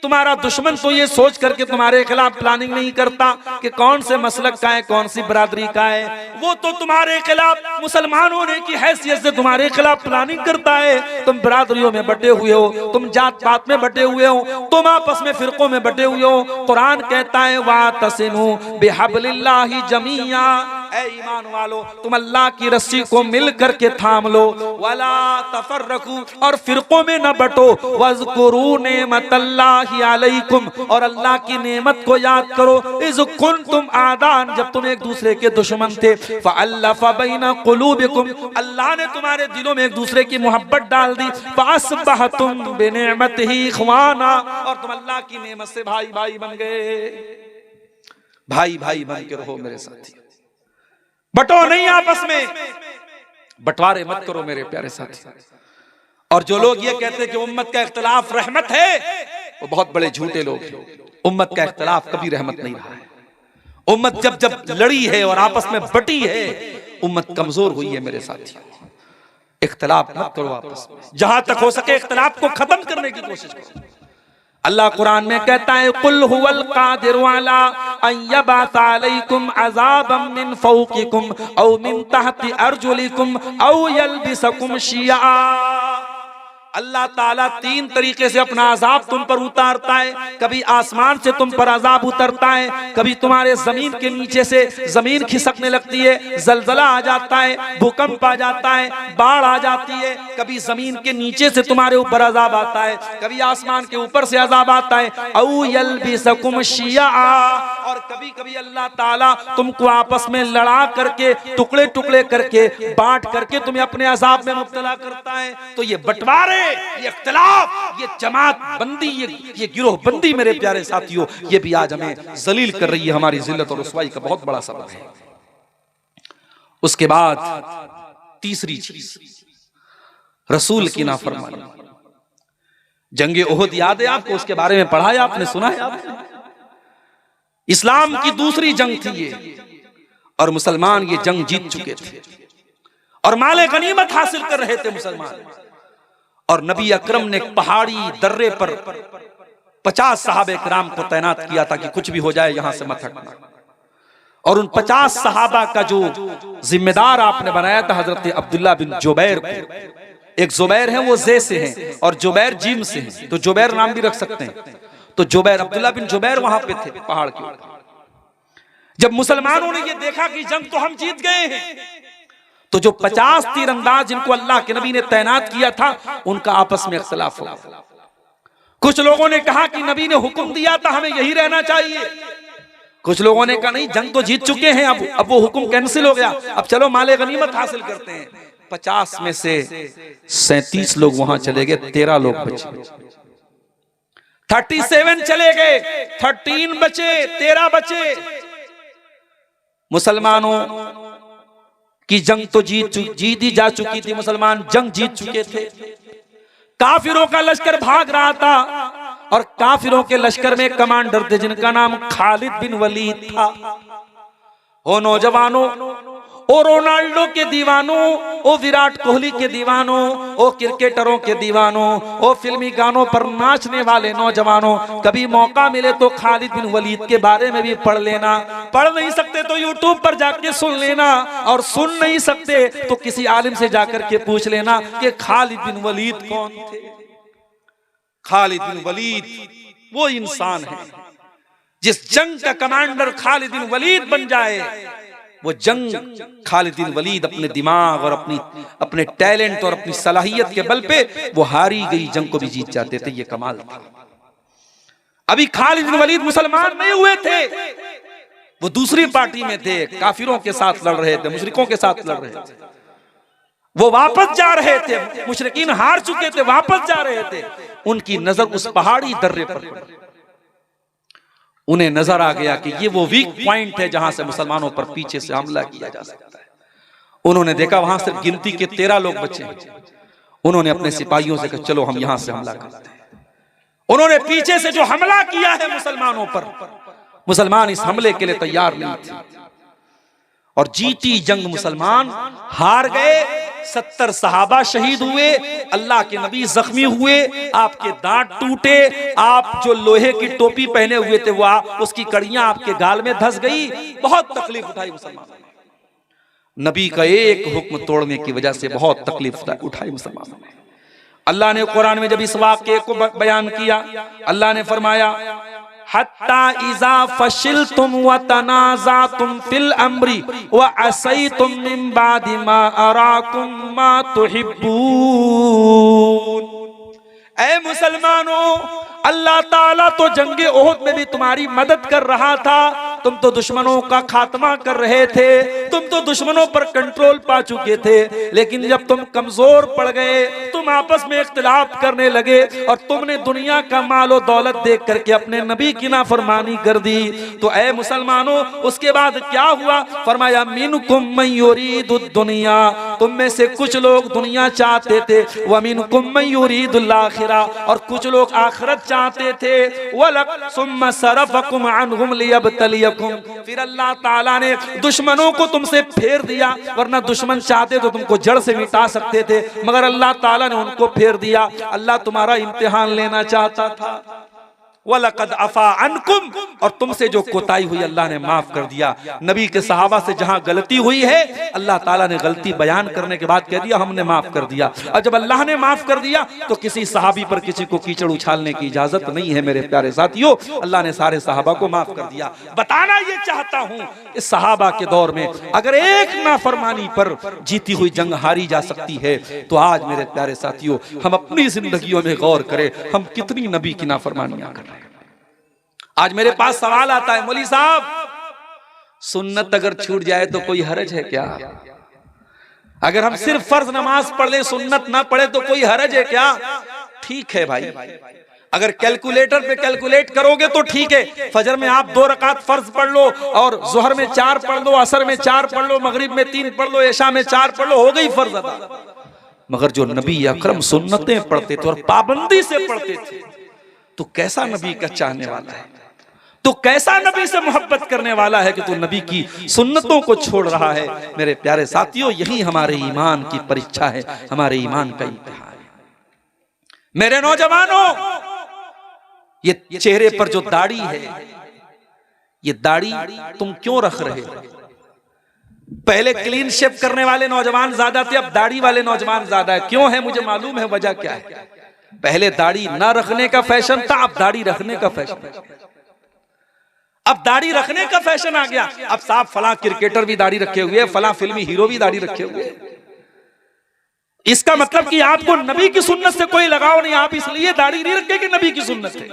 तुम्हारा दुश्मन तो ये सोच करके तुम्हारे खिलाफ प्लानिंग नहीं करता कि कौन से मसलक का है, कौन सी बरादरी का है। वो तो तुम्हारे खिलाफ मुसलमान होने की हैसियत से तुम्हारे खिलाफ प्लानिंग करता है। तुम बरादरियों में बटे हुए हो, तुम जात पात में बटे हुए हो, तुम आपस में फिरकों में बटे हुए हो। कुरान कहता है वातसिमू बिहब्लिल्लाहि जमीआ, ऐ ईमान वालो तुम अल्लाह की रस्सी को मिल करके थाम लो। वला तफर्रकू, और फिरकों में न बटो। वज़कुरू नेमतल्लाहि अलैकुम, और अल्लाह की नेमत को याद करो। इज़ कुंतुम आदान, जब तुम एक दूसरे के दुश्मन थे। फ़अल्लफ़ बैन क़ुलूबिकुम, अल्लाह ने तुम्हारे दिलों में एक दूसरे की मोहब्बत डाल दी। फ़अस्बहतुम बिनिअमतिही इख़वाना, और तुम अल्लाह की नेमत से भाई भाई बन गए। भाई भाई बन के रहो मेरे साथी, बटो नहीं आपस में, बंटवारे मत करो मेरे प्यारे साथी। और जो लोग ये कहते हैं कि उम्मत का इख्तिलाफ रहमत है, वो बहुत बड़े झूठे लोग हैं। उम्मत का इख्तिलाफ कभी रहमत नहीं रहा है। उम्मत जब जब लड़ी है और आपस में बटी है, उम्मत कमजोर हुई है मेरे साथी। इख्तिलाफ मत करो आपस में, जहां तक हो सके इख्तिलाफ को खत्म करने की कोशिश करो। अल्लाह कुरान में कहता है कुल हुवल कादिरु अला अन यबअसा अलैकुम अज़ाबम मिन फौकिकुम औ मिन तहति अर्जुलिकुम औ यल्बिसकुम शिया। अल्लाह ताला तीन तरीके से अपना अजाब तुम पर उतारता है। कभी आसमान से तुम पर अजाब उतरता है, कभी तुम्हारे जमीन के नीचे से जमीन खिसकने लगती है, जलजला आ जाता है, भूकंप आ जाता है, बाढ़ आ जाती है। कभी जमीन के नीचे से तुम्हारे ऊपर अजाब आता है, कभी आसमान के ऊपर से अजाब आता है। औ यल्बिसकुम शिया, और कभी कभी अल्लाह ताला तुमको आपस में लड़ा करके, टुकड़े टुकड़े करके, बांट करके तुम्हें अपने अजाब में मुब्तला करता है। तो ये बंटवारे, ये इख्तिलाफ, ये जमात बंदी, ये गिरोह बंदी मेरे प्यारे साथियों, ये भी आज हमें जलील कर रही है, हमारी जिल्लत और रुसवाई का बहुत बड़ा सबब है। उसके बाद तीसरी चीज रसूल की नाफरमानी। जंगे ओहद याद है आपको? उसके बारे में पढ़ा है आपने, सुना है आपने? इस्लाम की दूसरी जंग थी ये, और मुसलमान ये जंग जीत चुके थे और माले गनीमत हासिल कर रहे थे मुसलमान। और नबी अकरम ने पहाड़ी दर्रे पर 50 सहाबे किराम को तैनात किया था कि कुछ भी हो जाए यहां से मत हटना। और उन 50 सहाबा का जो जिम्मेदार आपने बनाया था हजरत अब्दुल्ला बिन जुबैर को। एक जुबैर है वो जे से हैं और जुबैर जीम से हैं, तो जुबैर नाम भी रख सकते हैं। तो जुबैर, अब्दुल्ला बिन जुबैर वहां पे थे पहाड़ के ऊपर। जब मुसलमानों ने ये देखा कि जंग तो हम जीत गए हैं, तो जो 50 तीरंदाज जिनको अल्लाह के नबी ने तैनात किया था, उनका आपस में इख्तिलाफ हुआ। कुछ लोगों ने कहा कि नबी ने हुक्म दिया था हमें यही रहना चाहिए। कुछ लोगों ने कहा नहीं, जंग तो जीत चुके हैं, अब वो हुक्म कैंसिल हो गया, अब चलो माले गनीमत हासिल करते हैं। 50 में से 37 लोग वहां चले गए, 13 लोग बचे। 37 चले गए, 13 बचे, 13 बचे। मुसलमानों की जंग तो जीती जा चुकी थी, मुसलमान जंग जीत चुके थे। काफिरों का लश्कर भाग रहा था और काफिरों के लश्कर में कमांडर थे जिनका नाम खालिद बिन वलीद था। ओ नौजवानों, ओ रोनाल्डो के दीवानों, ओ विराट कोहली के दीवानों, ओ क्रिकेटरों के दीवानों, ओ फिल्मी गानों पर नाचने वाले नौजवानों, कभी मौका मिले तो खालिद बिन वलीद के बारे में भी पढ़ लेना। पढ़ नहीं सकते तो यूट्यूब पर जाके सुन लेना, और सुन नहीं सकते तो किसी आलिम से जाकर के पूछ लेना कि खालिद बिन वलीद कौन थे। खालिद बिन वलीद वो इंसान है जिस जंग का कमांडर खालिद बिन वलीद बन जाए, वो जंग खालिद बिन वलीद अपने दिमाग और अपने टैलेंट और अपनी सलाहियत के बल पे वो हारी गई जंग को भी जीत जाते थे। ये कमाल था। अभी खालिद बिन वलीद मुसलमान नहीं हुए थे, वो दूसरी पार्टी में थे, काफिरों के साथ लड़ रहे थे, मुशरिकों के साथ लड़ रहे थे। वो वापस जा रहे थे, मुशरिकीन हार चुके थे, वापस जा रहे थे। उनकी नजर उस पहाड़ी दर्रे पर पड़ी। उन्हें नजर आ गया कि ये वो वीक पॉइंट है जहां से मुसलमानों पर पीछे से हमला किया जा सकता है। उन्होंने देखा वहां सिर्फ गिनती के 13 लोग बचे हैं। उन्होंने अपने सिपाहियों से कहा चलो हम यहां से हमला करते हैं। उन्होंने पीछे से जो हमला किया है मुसलमानों पर, मुसलमान इस हमले के लिए तैयार नहीं थे और जीती जंग मुसलमान हार गए। 70 सहाबा शहीद हुए, अल्लाह के नबी जख्मी हुए, आपके दांत टूटे, आप जो लोहे की टोपी पहने हुए थे वो उसकी कड़ियां आपके गाल में धंस गई, बहुत तकलीफ उठाई मुसलमानों ने। नबी का एक हुक्म तोड़ने की वजह से बहुत तकलीफ उठाई मुसलमानों ने। अल्लाह ने कुरान में जब इस वाक़े को बयान किया, अल्लाह ने फरमाया हत्ता इज़ा फशिलतुम व तनाज़अतुम फिल अम्री व असैतुम मिन बादि मा अराकुम मा तुहिब्बून। ऐ मुसलमानों, अल्लाह ताला तो जंगे ओहद में भी तुम्हारी मदद कर रहा था, तुम तो दुश्मनों का खात्मा कर रहे थे, तुम तो दुश्मनों पर कंट्रोल पा चुके थे, लेकिन जब तुम कमजोर पड़ गए, तुम आपस में इख्तिलाफ करने लगे और तुमने दुनिया का मालो दौलत देख करके अपने नबी की नाफरमानी कर दी, तो ऐ मुसलमानों उसके बाद क्या हुआ? फरमाया मिनकुम मन युरीदुद दुनिया, तुम में से कुछ लोग दुनिया चाहते थे, व मिनकुम मन युरीदुल आखिरा, और कुछ लोग आखिरत चाहते थे, वलक सुम्मा सरफकुम अन्हुम लियब्तलियकुम, फिर अल्लाह ताला ने दुश्मनों को तुमसे फेर दिया, वरना दुश्मन चाहते तो तुमको जड़ से मिटा सकते थे, मगर अल्लाह ताला ने उनको फेर दिया। अल्लाह तुम्हारा इम्तिहान लेना चाहता था। वलक़द अफ़ा अन्कुम, और तुमसे जो कोताही हुई अल्लाह ने माफ कर दिया। नबी के सहाबा से जहां गलती हुई है, अल्लाह ताला ने गलती बयान करने के बाद कह दिया हमने माफ कर दिया। और जब अल्लाह ने माफ कर दिया तो किसी सहाबी पर किसी को कीचड़ उछालने की इजाजत नहीं है। मेरे प्यारे साथियों, अल्लाह ने सारे सहाबा को माफ कर दिया। बताना ये चाहता हूं, इस सहाबा के दौर में अगर एक नाफरमानी पर जीती हुई जंग हारी जा सकती है, तो आज मेरे प्यारे साथियों हम अपनी जिंदगियों में गौर करें, हम कितनी नबी की नाफरमानियां कर रहे हैं। आज मेरे पास सवाल आता है, मौली साहब सुन्नत अगर छूट जाए तो कोई हरज है क्या? अगर हम सिर्फ फर्ज नमाज पढ़ लें, सुन्नत ना पढ़े तो कोई हरज है क्या? ठीक है भाई, अगर कैलकुलेटर पे कैलकुलेट करोगे तो ठीक है। फजर में आप 2 रकात फर्ज पढ़ लो, और जोहर में 4 पढ़ लो, असर में 4 पढ़ लो, मगरिब में 3 पढ़ लो, इशा में 4 पढ़ लो, हो गई फर्ज अदा। मगर जो नबी अकरम सुन्नतें पढ़ते थे और पाबंदी से पढ़ते थे, तो कैसा नबी का चाहने वाला है, तो कैसा नबी से मोहब्बत करने वाला है कि तू नबी की सुन्नतों को छोड़ रहा है। मेरे प्यारे साथियों, यही हमारे ईमान की परीक्षा है, हमारे ईमान का इम्तिहान है। मेरे नौजवानों, ये चेहरे पर जो दाढ़ी है, ये दाढ़ी तुम क्यों रख रहे हो? पहले क्लीन शेव करने वाले नौजवान ज्यादा थे, अब दाढ़ी वाले नौजवान ज्यादा है। क्यों है मुझे मालूम है, वजह क्या है? पहले दाढ़ी ना रखने का फैशन था, अब दाढ़ी रखने का फैशन है। अब दाढ़ी रखने का फैशन आ गया। अब साहब फलां क्रिकेटर भी दाढ़ी रखे हुए, फलां फिल्मी हीरो भी दाढ़ी रखे हुए। इसका मतलब कि आपको नबी की सुन्नत से कोई लगाव नहीं, आप इसलिए दाढ़ी नहीं रखे कि नबी की सुन्नत है।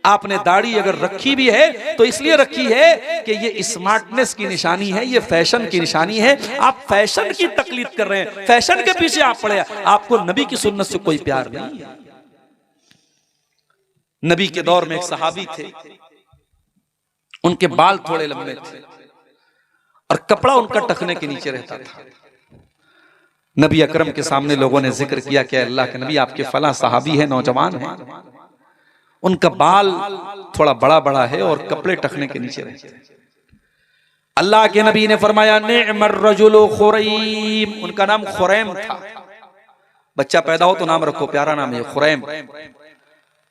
आपने दाढ़ी अगर रखी भी है तो इसलिए रखी है कि ये स्मार्टनेस की निशानी है, ये फैशन की निशानी है। आप फैशन की तकलीद कर रहे हैं, फैशन के पीछे आप पड़े, आपको नबी की सुन्नत से कोई प्यार नहीं है। नबी के दौर में एक सहाबी थे, उनके बाल थोड़े लंबे थे और कपड़ा उनका टखने के नीचे रहता था। नबी अकरम के सामने लोगों ने जिक्र किया कि अल्लाह के नबी आपके फला सहाबी है, नौजवान है, उनका बाल थोड़ा बड़ा बड़ा है और कपड़े टखने के नीचे रहते हैं। अल्लाह के नबी ने फरमाया निअमर रजुलु खुरैम, उनका नाम खुरैम था। बच्चा पैदा हो तो नाम रखो, प्यारा नाम है खुरैम।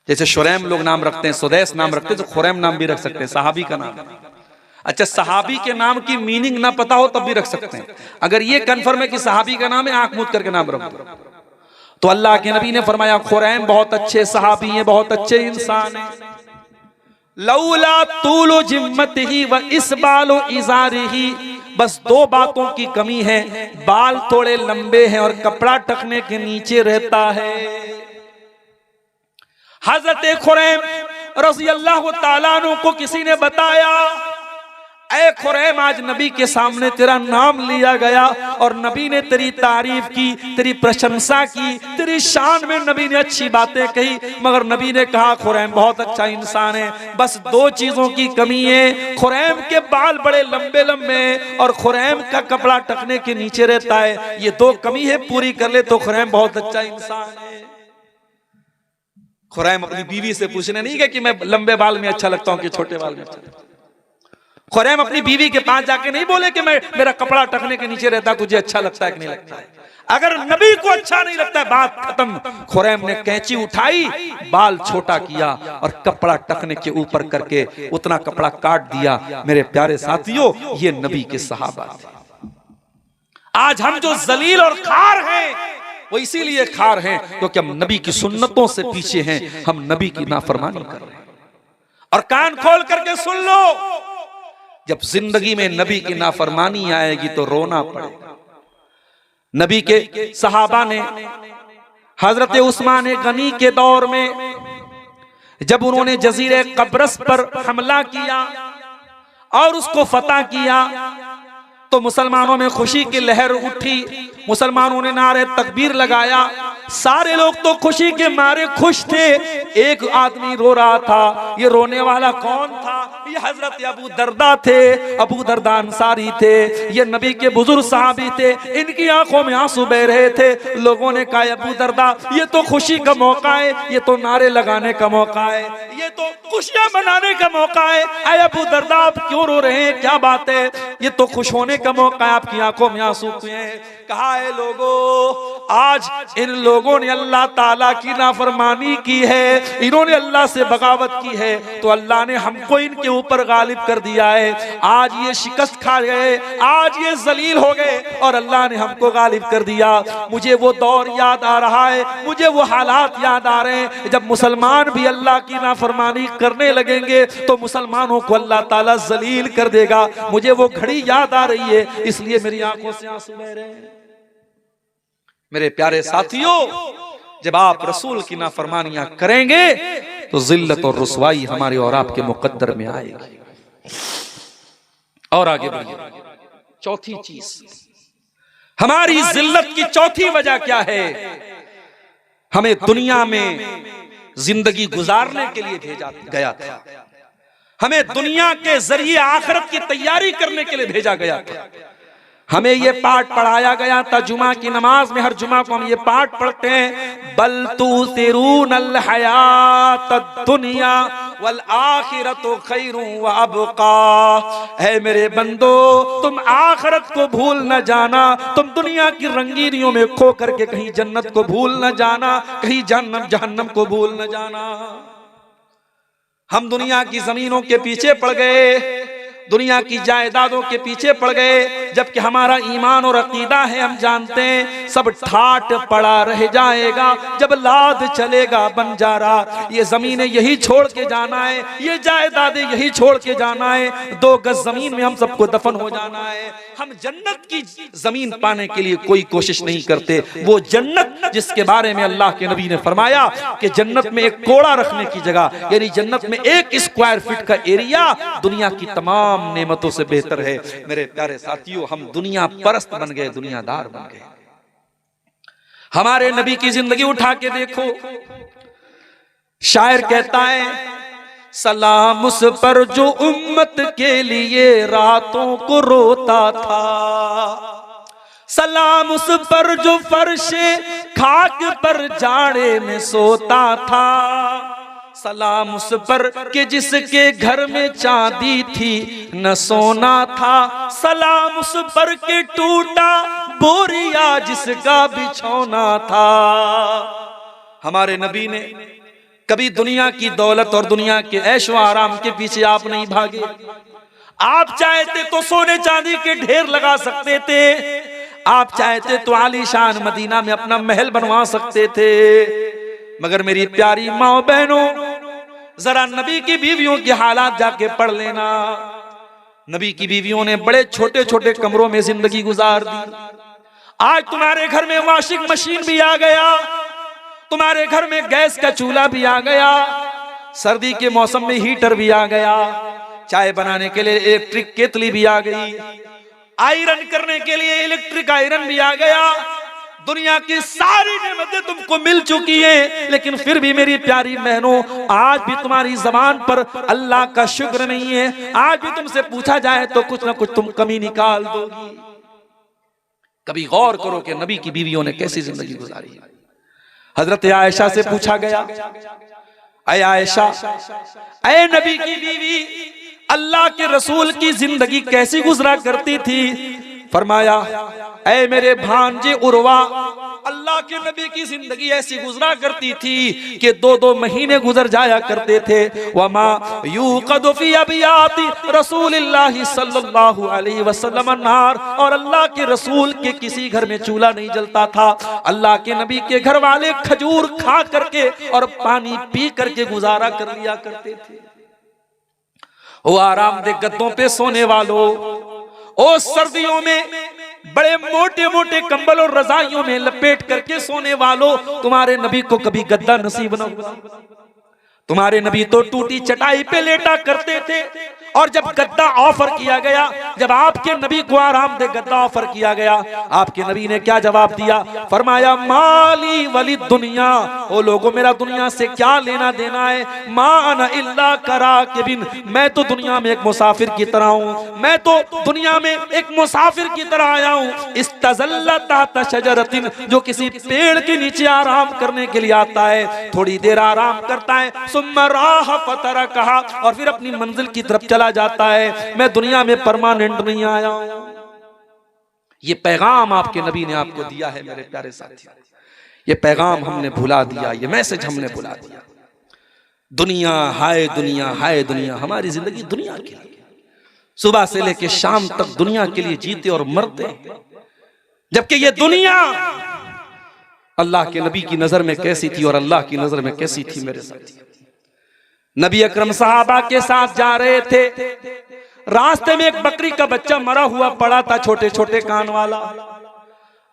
जैसे शुरैम लोग नाम रखते हैं, सुदैस नाम रखते हैं, तो खुरैम नाम भी रख सकते हैं, सहाबी का नाम। अच्छा, सहाबी के नाम की मीनिंग ना पता हो तब भी रख सकते हैं। अगर ये कन्फर्म है कि सहाबी का नाम है, आंख मूंद करके नाम रखो। तो अल्लाह के नबी ने फरमाया खुरैम बहुत अच्छे सहाबी हैं, बहुत अच्छे इंसान हैं। लौला तूलो जिम्मतिही व इसबालो इजारिही, बस 2 बातों की कमी है, बाल थोड़े लंबे हैं और कपड़ा टखने के नीचे रहता है। हजरत खुरैम रज़ी अल्लाह ताला अन्हु को किसी ने बताया, ऐ खुरैम आज नबी के सामने तेरा नाम लिया गया और नबी ने तेरी तारीफ की, तेरी प्रशंसा की, तेरी शान में नबी ने अच्छी बातें कही, मगर नबी ने कहा खुरैम बहुत अच्छा इंसान है, बस 2 चीजों की कमी है, खुरैम के बाल बड़े लंबे लंबे और खुरैम का कपड़ा टखने के नीचे रहता है। ये 2 कमी है, पूरी कर ले तो खुरैम बहुत अच्छा इंसान है। खुरैम अपनी बीवी से पूछने नहीं गए कि मैं लंबे बाल में अच्छा लगता हूं कि छोटे बाल में अच्छा लगता हूं। खुरैम अपनी बीवी के पास जाके नहीं बोले कि मैं मेरा कपड़ा टखने के नीचे रहता तुझे अच्छा लगता है कि नहीं लगता है। अगर नबी को अच्छा नहीं लगता है, बात खत्म। खुरैम ने कैंची उठाई, बाल छोटा किया और कपड़ा टखने के ऊपर करके उतना कपड़ा काट दिया। मेरे प्यारे साथियों, ये नबी के सहाबा थे। आज हम जो जलील और खार हैं, वो इसीलिए खार हैं क्योंकि हम नबी की सुन्नतों से पीछे हैं, हम नबी की नाफरमानी कर रहे हैं। और कान खोल करके सुन लो, जब जिंदगी में नबी की नाफरमानी आएगी तो रोना पड़ेगा। नबी के सहाबा ने हजरत उस्मान गनी के दौर में जब उन्होंने जजीरे कब्रस पर हमला किया और उसको फतह किया तो मुसलमानों में खुशी की लहर उठी। मुसलमानों ने नारे तकबीर लगाया, सारे लोग तो खुशी के मारे खुश थे। एक आदमी रो रहा था। ये रोने वाला कौन था? ये हजरत अबू दरदा थे। अबू दरदा अंसारी थे, ये नबी के बुजुर्ग सहाबी थे। इनकी आंखों में आंसू बह रहे थे। लोगों ने कहा, अबू दरदा, ये तो खुशी का मौका है, ये तो नारे लगाने का मौका है, ये तो खुशियां मनाने का मौका है। अरे अबू दरदा, आप क्यों रो रहे हैं? क्या बात है? ये तो खुश होने का मौका है, आपकी आंखों में आंसू क्यों हैं? कहा है, लोगों, आज इन लोगों ने अल्लाह ताला की नाफरमानी की है, इन्होंने अल्लाह से बगावत की है, तो अल्लाह ने हमको इनके ऊपर गालिब कर दिया है। आज ये शिकस्त खा गए, आज ये जलील हो गए और अल्लाह ने हमको गालिब कर दिया। मुझे वो दौर याद आ रहा है, मुझे वो हालात याद आ रहे हैं जब मुसलमान भी अल्लाह की नाफरमानी करने लगेंगे तो मुसलमानों को अल्लाह ताला जलील कर देगा। मुझे वो घड़ी याद आ रही है, इसलिए मेरी आंखों से आंसू बह रहे हैं। मेरे प्यारे साथियों, जब आप रसूल की नाफरमानियां करेंगे तो जिल्लत और रुसवाई हमारे और आपके मुकद्दर में आएगी। और आगे बढ़िए, चौथी चीज, हमारी जिल्लत की चौथी वजह क्या है? हमें दुनिया में जिंदगी गुजारने के लिए भेजा गया था, हमें दुनिया के जरिए आखिरत की तैयारी करने के लिए भेजा गया था। हमें ये पाठ पढ़ाया गया था जुमा की नमाज में, हर जुमा को हम ये पाठ पढ़ते हैं, बल तुसिरूनल हयातद दुनिया वल आखिरतु खैरुन व अबका। है मेरे बंदो, तुम आखिरत को भूल न जाना, तुम दुनिया की रंगीनियों में खो करके कहीं जन्नत को भूल न जाना, कहीं जहन्नम को भूल न जाना। हम दुनिया की जमीनों के पीछे पड़ गए, दुनिया की जायदादों के पीछे पड़ गए, जबकि हमारा ईमान और अकीदा है, हम जानते हैं सब ठाट पड़ा रह जाएगा जब लाद चलेगा बंजारा। ये जमीनें यही छोड़ के जाना है, ये जायदादें यही छोड़ के जाना है, 2 गज जमीन में हम सबको दफन हो जाना है। हम जन्नत की जमीन पाने के लिए कोई कोशिश नहीं करते। वो जन्नत जिसके बारे में अल्लाह के नबी ने फरमाया कि जन्नत में एक कोड़ा रखने की जगह, यानी जन्नत में 1 स्क्वायर फीट का एरिया दुनिया की तमाम नेमतों से बेहतर है। मेरे प्यारे साथियों, हम दुनिया परस्त बन गए, दुनियादार बन गए। हमारे नबी की जिंदगी उठा के देखो, शायर कहता है, सलाम उस पर जो उम्मत के लिए रातों को रोता था, सलाम उस पर जो फर्शे खाक पर जाड़े में सोता था, सलाम उस पर कि जिसके घर में चांदी थी न सोना था, सलाम उस पर कि टूटा बोरिया जिसका बिछौना था। हमारे नबी ने कभी दुनिया की दौलत और दुनिया के ऐशो आराम के पीछे आप नहीं भागे। आप चाहते तो सोने चांदी के ढेर लगा सकते थे, आप चाहते तो आलीशान मदीना में अपना महल बनवा सकते थे, मगर मेरी प्यारी माँ बहनों, जरा नबी की बीवियों के हालात जाके पढ़ लेना। नबी की बीवियों ने बड़े छोटे छोटे कमरों में जिंदगी गुजार दी। आज तुम्हारे घर में वॉशिंग मशीन भी आ गया, तुम्हारे घर में गैस का चूल्हा भी आ गया, सर्दी के मौसम में हीटर भी आ गया, चाय बनाने के लिए इलेक्ट्रिक केतली भी आ गई, आयरन करने के लिए इलेक्ट्रिक आयरन भी आ गया। दुनिया की सारी नेमतें तुमको मिल चुकी हैं, लेकिन फिर भी मेरी प्यारी बहनों, आज भी तुम्हारी जबान पर अल्लाह का शुक्र नहीं है। आज भी तुमसे पूछा जाए तो कुछ ना कुछ तुम कमी निकाल दोगी। कभी गौर करो कि नबी की बीवियों ने कैसी जिंदगी गुजारी। हजरत आयशा से पूछा गया, अय आयशा, अय नबी की बीवी, अल्लाह के रसूल की जिंदगी कैसी गुजरा करती थी? फरमाया, ऐ मेरे भांजे उर्वा, अल्लाह के नबी की जिंदगी ऐसी गुजरा करती थी कि 2-2 महीने गुजर जाया करते थे। वमा यूक़दु फी अबियाति रसूलिल्लाहि सल्लल्लाहु अलैहि वसल्लम अन्नार, और अल्लाह के रसूल के किसी घर में चूल्हा नहीं जलता था। अल्लाह के नबी के घर वाले खजूर खा करके और पानी पी करके गुजारा कर लिया करते थे। वो आरामदेह गद्दों पे सोने वालों, ओ सर्दियों में बड़े मोटे मोटे कंबल और रजाइयों में लपेट करके सोने वालों, तुम्हारे नबी को कभी गद्दा नसीब न हुआ। तुम्हारे नबी तो टूटी चटाई पे लेटा करते थे। और जब गद्दा ऑफर किया गया, जब आपके नबी को आरामदेह गद्दा ऑफर किया गया, आपके नबी ने क्या जवाब दिया? फरमाया, माली वली दुनिया, ओ लोगों मेरा दुनिया से क्या लेना देना है। मा अना इल्ला कराकिबिन, मैं तो दुनिया में एक मुसाफिर की तरह हूँ, मैं तो दुनिया में एक मुसाफिर की तरह आया हूँ। इस्तज़ल्ला तहत शजरतिन, जो किसी पेड़ के नीचे आराम करने के लिए आता है, थोड़ी देर आराम करता है, सुम्मा राह फतरकहा, और फिर अपनी मंजिल की तरफ चला जाता है। मैं दुनिया में परमानेंट नहीं आया हूं। ये पैगाम आपके नबी ने आपको दिया है मेरे प्यारे साथी। ये पैगाम हमने भुला दिया, ये मैसेज हमने भुला दिया। दुनिया हाय दुनिया, हाय दुनिया, हमारी जिंदगी दुनिया के लिए, सुबह से लेकर शाम तक दुनिया के लिए जीते और मरते, जबकि ये दुनिया अल्लाह के नबी की नजर में कैसी थी और अल्लाह की नजर में कैसी थी मेरे साथी। नबी अकरम सहाबा के साथ जा रहे थे, रास्ते में एक बकरी का बच्चा मरा हुआ पड़ा था, छोटे छोटे कान वाला।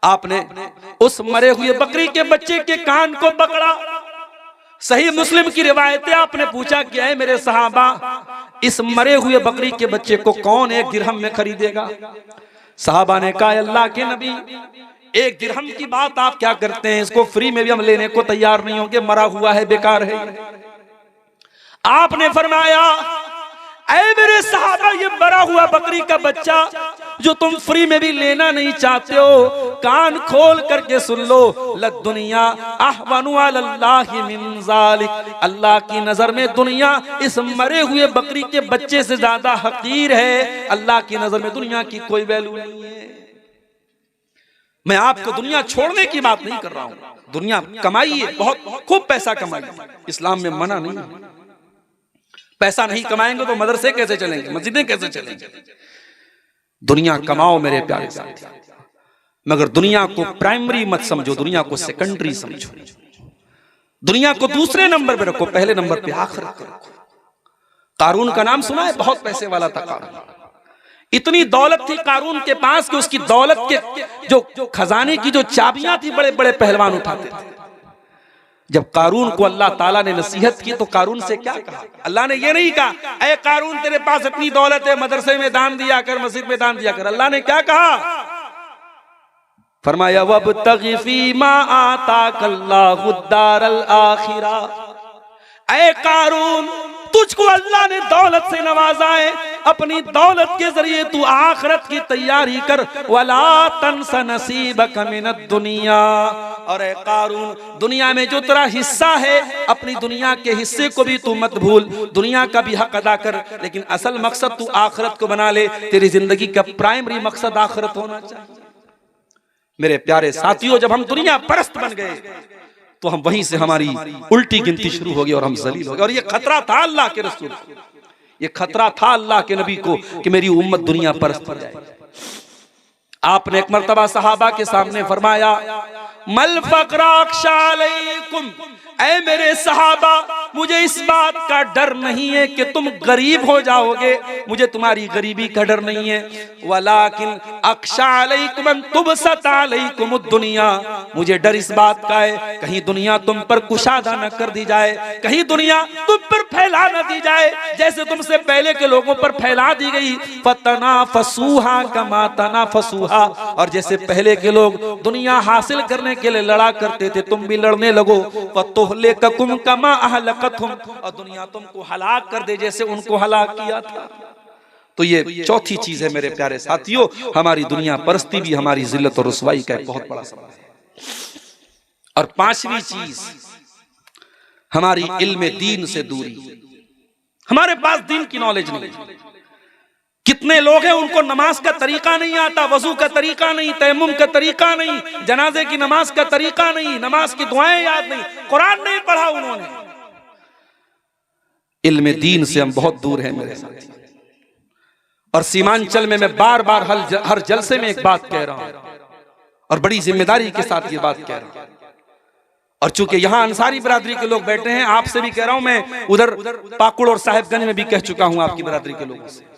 आपने उस मरे हुए बकरी के बच्चे के कान को पकड़ा। सही मुस्लिम की रिवायत है, आपने पूछा क्या है मेरे सहाबा, इस मरे हुए बकरी के बच्चे को कौन 1 दिरहम में खरीदेगा? सहाबा ने कहा, अल्लाह के नबी 1 दिरहम की बात आप क्या करते हैं, इसको फ्री में भी हम लेने को तैयार नहीं होंगे, मरा हुआ है, बेकार है। आपने फरमाया, ऐ मेरे सहाबा, ये मरा हुआ बकरी का बच्चा जो तुम फ्री में भी लेना नहीं चाहते हो, कान खोल करके सुन लो, लद्दुनिया अहवनु अलल्लाहि मिन ज़ालिक, अल्लाह की नजर में दुनिया इस मरे हुए बकरी के बच्चे से ज्यादा हकीर है। अल्लाह की नजर में दुनिया की कोई वैल्यू नहीं है। मैं आपको दुनिया छोड़ने की बात नहीं कर रहा हूं, दुनिया कमाइए, बहुत खूब पैसा कमाइए, इस्लाम में मना नहीं है। पैसा नहीं कमाएंगे तो मदरसे कैसे चलेंगे, मस्जिदें कैसे चलेंगे? दुनिया कमाओ मेरे प्यारे साथी, मगर दुनिया को प्राइमरी मत समझो, दुनिया को सेकेंडरी समझो। दुनिया को दूसरे नंबर पे रखो, पहले नंबर पे आखिरत को रखो। कारून का नाम सुना है? बहुत पैसे वाला था कारून। इतनी दौलत थी कारून के पास कि उसकी दौलत के जो खजाने की जो चाबियां थी बड़े बड़े पहलवान उठाते थे। जब कारून को अल्लाह ताला ने नसीहत की तो कारून से क्या कहा? अल्लाह ने ये नहीं कहा, ऐ कारून तेरे पास इतनी दौलत है, मदरसे में दान दिया कर, मस्जिद में दान दिया कर। अल्लाह ने क्या कहा? फरमाया, वब्तगी फीमा आताकल्लाहु दारल आखिरा, ऐ कारून तुझको अल्लाह ने दौलत से नवाजा है, अपनी दौलत के जरिए तू आखिरत की तैयारी कर। वला तंस नसीबक मिनद दुनिया, और ऐ कारून दुनिया में जो तेरा हिस्सा है, अपनी दुनिया के हिस्से को भी तू मत भूल, दुनिया का भी हक अदा कर, लेकिन असल मकसद तू आखिरत को बना ले। तेरी जिंदगी का प्राइमरी मकसद आखिरत होना चाहिए। मेरे प्यारे साथियों, जब हम दुनिया परस्त बन गए तो हम वहीं से हमारी उल्टी गिनती शुरू हो गई और हम जलील हो गए। और ये खतरा था अल्लाह के रसूल को, ये खतरा था अल्लाह के नबी को कि मेरी उम्मत दुनिया परस्त हो जाए। आपने एक मर्तबा सहाबा के सामने फरमाया, मल फक़रा अख्शा अलैकुम, ऐ मेरे सहाबा, मुझे इस बात का डर नहीं है कि तुम गरीब हो जाओगे, मुझे तुम्हारी गरीबी का डर नहीं है। वलाकिन अख्शा अलैकुम अन तुबसत अलैकुम दुनिया, मुझे डर इस बात का है कहीं दुनिया तुम पर कुशादा न कर दी जाए, कहीं दुनिया तुम पर फैला न दी जाए जैसे तुमसे पहले के लोगों पर फैला दी गई। फतनाफसूहा कमा तनाफसूहा, और जैसे पहले के लोग दुनिया हासिल करने के लिए लड़ा करते थे, तुम भी लड़ने लगो। फतुहलिकुम कमा अहलकतहुम, और दुनिया तुमको हलाक कर दे जैसे उनको हलाक किया था। तो ये चौथी चीज है मेरे प्यारे साथियों, हमारी दुनिया परस्ती भी हमारी जिल्लत और रुसवाई का एक बहुत बड़ा सबब है। और पांचवी चीज, हमारी इल्म दीन से दूरी। हमारे पास दीन की नॉलेज नहीं, कितने लोग हैं उनको नमाज का तरीका नहीं आता, वजू का तरीका नहीं, तयम्मुम का तरीका नहीं, जनाजे की नमाज का तरीका नहीं, नमाज की दुआएं याद नहीं, कुरान नहीं पढ़ा उन्होंने। इल्म दीन से हम बहुत दूर हैं मेरे साथी। और सीमांचल में मैं बार बार हर जलसे में एक बात कह रहा हूं और बड़ी जिम्मेदारी के साथ ये बात कह रहा हूं। और चूंकि यहां अंसारी बिरादरी के लोग बैठे हैं, आपसे भी कह रहा हूं, मैं उधर पाकुड़ और साहिबगंज में भी कह चुका हूं आपकी बिरादरी के लोगों से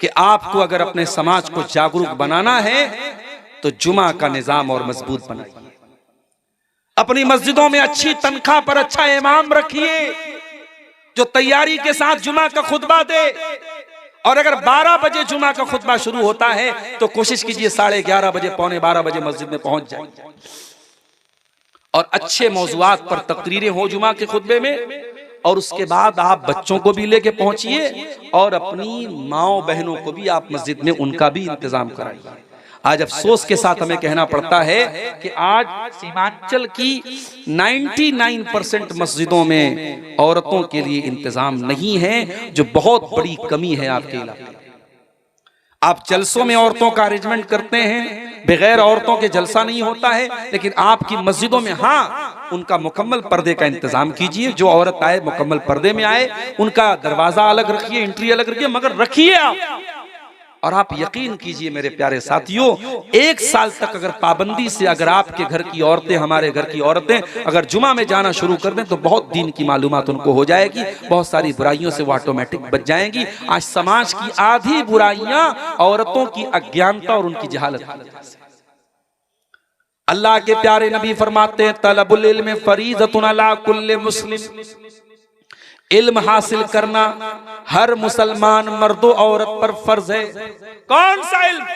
कि आपको अगर अपने समाज को जागरूक बनाना है तो जुमा का निजाम और मजबूत बनाइए। अपनी मस्जिदों में अच्छी तनख्वाह पर अच्छा इमाम रखिए जो तैयारी के साथ जुमा का खुतबा दे। और अगर 12 बजे जुमा का खुतबा शुरू होता है तो कोशिश कीजिए 11:30 बजे, 11:45 बजे मस्जिद में पहुंच जाए और अच्छे मौजुआत पर तकरीरें हो जुमा के खुतबे में। और उसके बाद आप बच्चों को भी लेके पहुंचिए और अपनी माओ बहनों को भी आप मस्जिद में उनका भी इंतजाम कराइए। आज अफसोस के साथ हमें कहना पड़ता है कि आज सीमांचल की 99% मस्जिदों में औरतों के लिए इंतजाम नहीं है, जो बहुत बड़ी कमी है आपके इलाके में। आप जलसों में औरतों का अरेंजमेंट करते हैं, बगैर औरतों के जलसा नहीं होता है, लेकिन आपकी मस्जिदों में हाँ उनका मुकम्मल पर्दे का इंतजाम कीजिए। जो औरत आए मुकम्मल पर्दे में आए, उनका दरवाजा अलग रखिए, एंट्री अलग रखिए, मगर रखिए आप। और आप यकीन कीजिए मेरे प्यारे साथियों, 1 साल तक अगर पाबंदी से अगर आपके घर की औरतें, हमारे घर की औरतें अगर जुमा में जाना शुरू कर दें तो बहुत दीन की मालूमात उनको हो जाएगी, बहुत सारी बुराइयों से वो ऑटोमेटिक बच जाएंगी। आज समाज की आधी बुराइयां औरतों की अज्ञानता और उनकी जहालत की वजह से। अल्लाह के प्यारे नबी फरमाते हैं, तलबुल इल्म फरीज़तुन अला कुल्लि मुस्लिम, इल्म हासिल करना हर मुसलमान मर्दो औरत पर फर्ज है। कौन सा इल्म?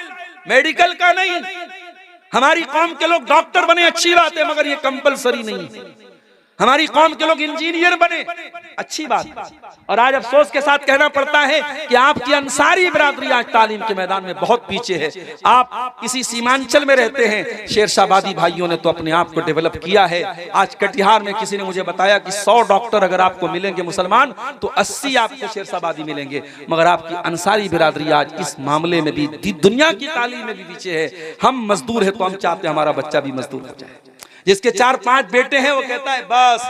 मेडिकल का नहीं। हमारी कौम के लोग डॉक्टर बने, अच्छी बात है, मगर ये कंपलसरी नहीं है। हमारी कौम के लोग इंजीनियर बने, अच्छी बात। और आज अफसोस के साथ कहना पड़ता है कि आपकी अंसारी बिरादरी आज तालीम के मैदान में बहुत पीछे है। आप किसी सीमांचल में रहते हैं, शेरशाबादी भाइयों ने तो अपने आप को डेवलप किया है। आज कटिहार में किसी ने मुझे बताया कि 100 डॉक्टर अगर आपको मिलेंगे मुसलमान तो 80 आपको शेरशाबादी मिलेंगे। मगर आपकी अंसारी बिरादरी आज इस मामले में भी दुनिया की तालीम में भी पीछे है। हम मजदूर है तो हम चाहते हैं हमारा बच्चा भी मजदूर हो जाए। जिसके 4-5 बेटे हैं वो कहता है बस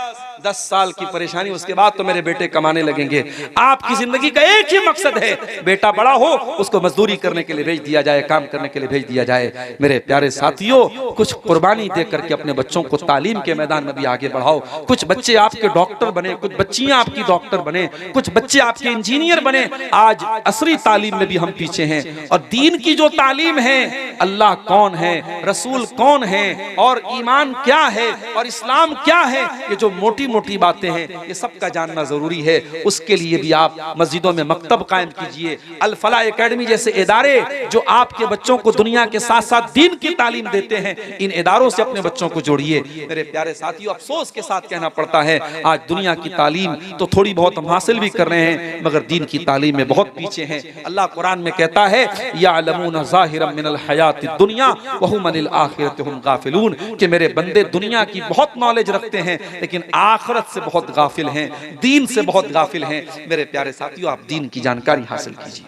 10 साल की परेशानी, उसके बाद तो मेरे बेटे कमाने लगेंगे। आपकी जिंदगी का एक ही मकसद है, बेटा बड़ा हो उसको मजदूरी करने के लिए भेज दिया जाए, काम करने के लिए भेज दिया जाए। मेरे प्यारे साथियों, कुछ कुर्बानी दे करके अपने बच्चों को तालीम के मैदान में भी आगे बढ़ाओ। कुछ बच्चे आपके डॉक्टर बने, कुछ बच्चियां आपकी डॉक्टर बने, कुछ बच्चे आपके इंजीनियर बने। आज असरी तालीम में भी हम पीछे हैं। और दीन की जो तालीम है, अल्लाह कौन है, रसूल कौन है, और ईमान क्या है, और इस्लाम क्या है, ये जो मोटी मोटी बातें हैं ये सब का जानना जरूरी है। उसके लिए भी आप मस्जिदों में मकतब कायम कीजिए। अल फलाह एकेडमी जैसे इदारे जो आपके बच्चों को दुनिया के साथ साथ दीन की तालीम देते हैं, इन इदारों से अपने बच्चों को जोड़िए। मेरे प्यारे साथियों, अफसोस के साथ कहना पड़ता है आज दुनिया की तालीम तो थोड़ी बहुत हम हासिल भी कर रहे हैं, मगर दीन की तालीम में बहुत पीछे हैं। अल्लाह कुरान में कहता है यालमून ज़ाहिरम मिनल हयातिद दुनिया व हुम अनिल आखिरति हुम गाफिलून, कि मेरे बंदे दुनिया की बहुत नॉलेज रखते हैं लेकिन आखिरत से बहुत गाफिल हैं, दीन से बहुत गाफिल हैं। मेरे प्यारे साथियों, आप दीन की जानकारी हासिल कीजिए।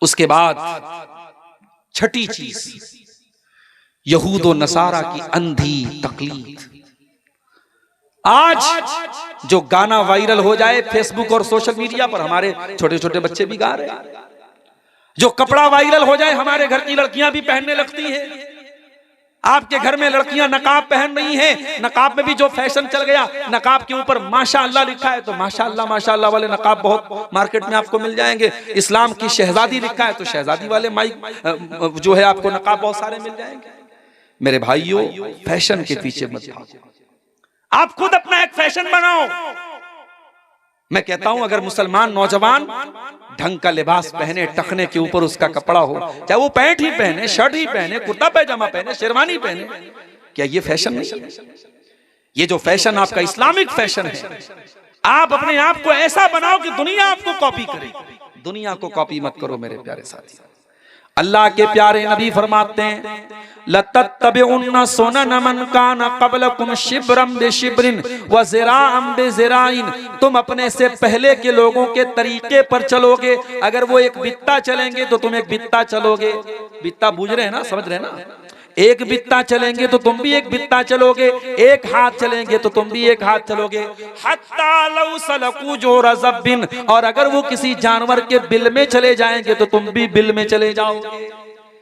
उसके बाद छठी चीज, यहूद व नसारा की अंधी तकलीद। आज जो गाना वायरल हो जाए फेसबुक और सोशल मीडिया पर, हमारे छोटे छोटे बच्चे भी गा रहे हैं। जो कपड़ा वायरल हो जाए, हमारे घर की लड़कियां भी पहनने लगती हैं। आपके घर में लड़कियां नकाब पहन रही हैं, नकाब में भी जो फैशन चल गया, नकाब के ऊपर माशाअल्लाह लिखा है तो माशाअल्लाह वाले नकाब बहुत मार्केट में आपको मिल जाएंगे। इस्लाम की शहजादी लिखा है तो शहजादी वाले माइक जो है आपको नकाब बहुत सारे मिल जाएंगे। मेरे भाइयों, फैशन के पीछे मत भागो, आप खुद अपना एक फैशन बनाओ। मैं कहता हूं अगर मुसलमान नौजवान ढंग का लिबास पहने, टखने के ऊपर उसका कपड़ा हो, चाहे वो पैंट ही पहने, शर्ट ही पहने, कुर्ता पैजामा पहने, शेरवानी पहने, क्या ये फैशन नहीं? ये जो फैशन आपका इस्लामिक फैशन है, आप अपने आप को ऐसा बनाओ कि दुनिया आपको कॉपी करे। दुनिया को कॉपी मत करो मेरे प्यारे साथी। अल्लाह के प्यारे नबी फरमाते हैं लतत्तबिउन्ना सुनन मन कान क़ब्लकुम शिब्रम बिशिब्रिन व ज़िराअम बिज़िराइन, तुम अपने से पहले के लोगों के तरीके पर चलोगे। अगर वो एक बित्ता चलेंगे तो तुम एक बित्ता चलोगे। बित्ता बूझ रहे हैं ना, समझ रहे हैं ना? एक बित्ता चलेंगे तो तुम भी एक बित्ता चलोगे, एक हाथ चलेंगे तो तुम भी एक हाथ चलोगे। हत्ता लौ सलकू जोरा ज़ब्बिन, और अगर वो किसी जानवर के बिल में चले जाएंगे तो तुम भी बिल में चले जाओगे।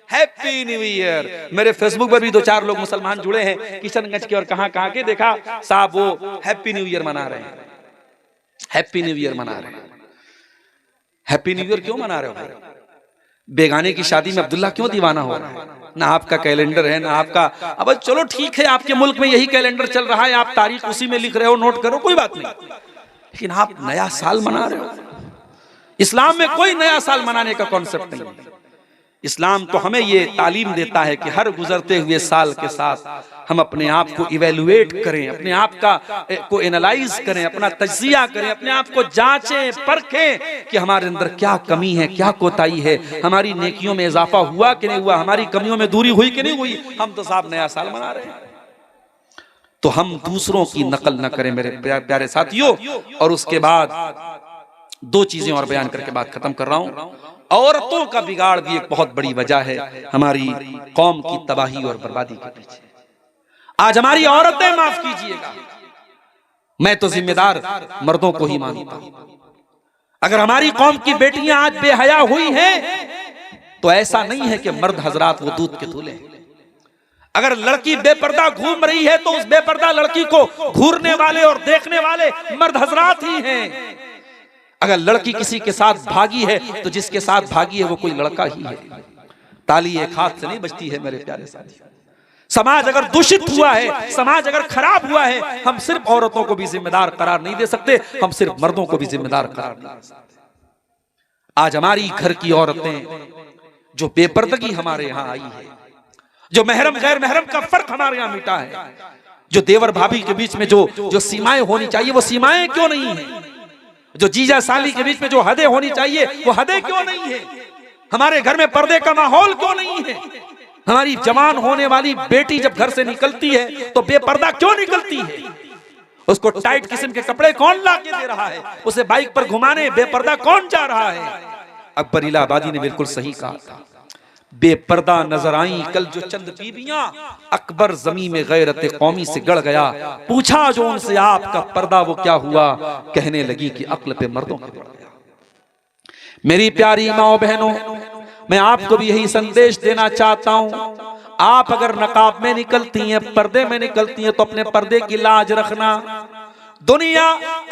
Happy new year. मेरे फेसबुक पर भी 2-4 लोग मुसलमान जुड़े हैं किशनगंज के और कहां के, देखा साहब वो हैप्पी न्यू ईयर मना रहे हैं। हैप्पी न्यू ईयर मना रहे हैं। हैप्पी न्यू ईयर क्यों मना रहे हो भाई? बेगाने की शादी में अब्दुल्ला क्यों दीवाना हो रहा है? ना आपका कैलेंडर है ना आपका। अब चलो ठीक है, आपके मुल्क में यही कैलेंडर चल रहा है, आप तारीख उसी में लिख रहे हो, नोट करो, कोई बात नहीं, लेकिन आप नया साल मना रहे हो। इस्लाम में कोई नया साल मनाने का कॉन्सेप्ट नहीं है। इस्लाम तो हमें ये तालीम देता है कि हर गुजरते हुए साल के साथ हम अपने आप को इवेलुएट करें, अपने आप को एनालाइज करें, अपना तज्जिया करें, अपने आप को जांचें परखें कि हमारे अंदर क्या कमी है, क्या कोताही है, हमारी नेकियों में इजाफा हुआ कि नहीं हुआ, हमारी कमियों में दूरी हुई कि नहीं हुई। हम तो साहब नया साल मना रहे हैं, तो हम दूसरों की नकल न करें मेरे प्यारे साथियों। और उसके बाद 2 चीजें और बयान करके बात खत्म कर रहा हूं। औरतों का बिगाड़ भी एक बहुत बड़ी वजह है हमारी कौम की तबाही और बर्बादी के पीछे। आज हमारी औरतें, माफ कीजिएगा, मैं तो जिम्मेदार मर्दों को ही मानता हूं। अगर हमारी कौम की बेटियां आज बेहया हुई हैं तो ऐसा नहीं है कि मर्द हजरात वो दूध के दूल्हे। अगर लड़की बेपर्दा घूम रही है तो उस बेपर्दा लड़की को घूरने वाले और देखने वाले मर्द हजरात ही हैं। अगर लड़की किसी के साथ भागी है तो जिसके साथ भागी है वो कोई लड़का ही है। ताली एक हाथ से नहीं बजती है मेरे प्यारे साथी। समाज अगर दूषित हुआ है, समाज अगर खराब हुआ है, हम सिर्फ औरतों को भी जिम्मेदार करार नहीं दे सकते, हम सिर्फ मर्दों को भी जिम्मेदार करार नहीं दे सकते। आज हमारी घर की औरतें जो बेपर्दगी हमारे यहाँ आई है, जो महरम गैर महरम का फर्क हमारे यहाँ मिटा है, जो देवर भाभी के बीच में जो सीमाएं होनी चाहिए वो सीमाएं क्यों नहीं है, जो जीजा साली के बीच में जो हदें होनी चाहिए वो हदें क्यों नहीं है, हमारे घर में पर्दे का माहौल क्यों नहीं है, हमारी जवान होने वाली बेटी जब घर से निकलती है तो बेपर्दा क्यों निकलती है, उसको टाइट किस्म के कपड़े कौन ला के दे रहा है, उसे बाइक पर घुमाने बेपर्दा कौन जा रहा है। अकबर इलाहाबादी ने बिल्कुल सही कहा था, बेपर्दा नजर आई कल जो चंद बीबियां, अकबर जमीन में गैरत कौमी से गड़ गया, पूछा जो उनसे आपका पर्दा वो क्या हुआ, कहने लगी कि अक्ल पे मर्दों के पड़ गया। मेरी प्यारी माओ बहनों, मैं आपको भी यही संदेश देना चाहता हूं, आप अगर नकाब में निकलती हैं, पर्दे में निकलती हैं तो अपने पर्दे की लाज रखना। दुनिया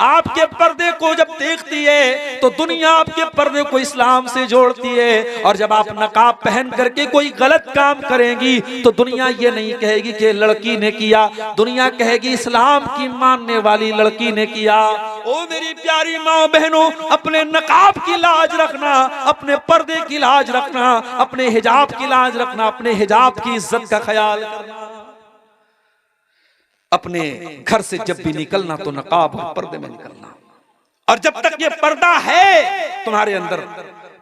आपके पर्दे को जब देखती है तो दुनिया आपके पर्दे को इस्लाम से जोड़ती है, और जब आप नकाब पहन करके कोई गलत काम करेंगी तो दुनिया ये नहीं कहेगी कि लड़की ने किया, दुनिया कहेगी इस्लाम की मानने वाली लड़की ने किया। ओ मेरी प्यारी माँ बहनों, अपने नकाब की लाज रखना, अपने पर्दे की लाज रखना, अपने हिजाब की लाज रखना, अपने हिजाब की इज्जत का ख्याल करना। अपने घर से जब भी निकलना तो नकाब और पर्दे में निकलना, और जब तक ये पर्दा है तुम्हारे अंदर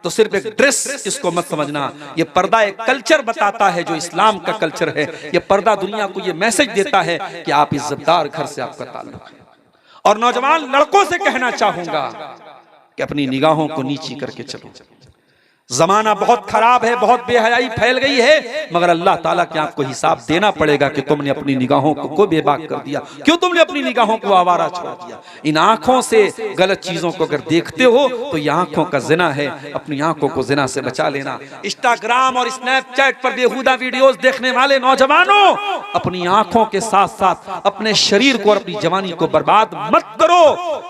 तो सिर्फ एक ड्रेस इसको मत समझना, ये पर्दा एक कल्चर बताता है जो इस्लाम का कल्चर है। ये पर्दा दुनिया को ये मैसेज देता है कि आप इज्जतदार घर से आपका ताल्लुक है। और नौजवान लड़कों से कहना चाहूंगा कि अपनी निगाहों को नीची करके चलो। जमाना बहुत खराब है, बहुत बेहयाई फैल गई है, मगर अल्लाह ताला के आपको हिसाब देना पड़ेगा कि तुमने अपनी निगाहों को बेबाक कर दिया, क्यों तुमने अपनी निगाहों को आवारा छोड़ दिया। इन आंखों से गलत चीजों को अगर देखते हो तो ये आंखों का जिना है, अपनी आंखों को जिना से बचा लेना। इंस्टाग्राम और स्नैपचैट पर बेहुदा वीडियोस देखने वाले नौजवानों, अपनी आंखों के साथ साथ अपने शरीर को और अपनी जवानी को बर्बाद मत करो।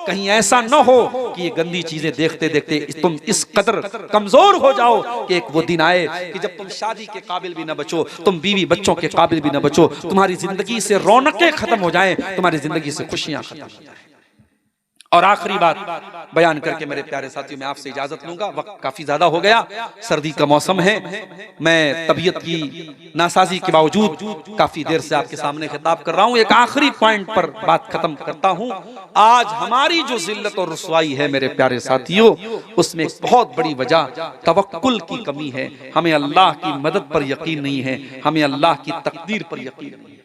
कहीं ऐसा न हो कि ये गंदी चीजें देखते देखते तुम इस कदर कमजोर हो जाओ कि एक वो दिन आए कि जब तुम शादी के काबिल भी न बचो, तुम बीवी बच्चों के काबिल भी न बचो, तुम्हारी जिंदगी से रौनकें खत्म हो जाएं, तुम्हारी जिंदगी से खुशियां खत्म हो जाएं। और आखिरी बात बयान करके मेरे प्यारे साथियों मैं आपसे इजाजत लूंगा, वक्त काफी ज्यादा हो गया, सर्दी का मौसम है, मैं तबीयत की नासाजी के बावजूद काफी देर से आपके सामने खिताब कर रहा हूं। एक आखिरी पॉइंट पर बात खत्म करता हूं। आज हमारी जो जिल्लत और रुसवाई है मेरे प्यारे साथियों, उसमें एक बहुत बड़ी वजह तवक्कुल की कमी है। हमें अल्लाह की मदद पर यकीन नहीं है, हमें अल्लाह की तकदीर पर यकीन नहीं है।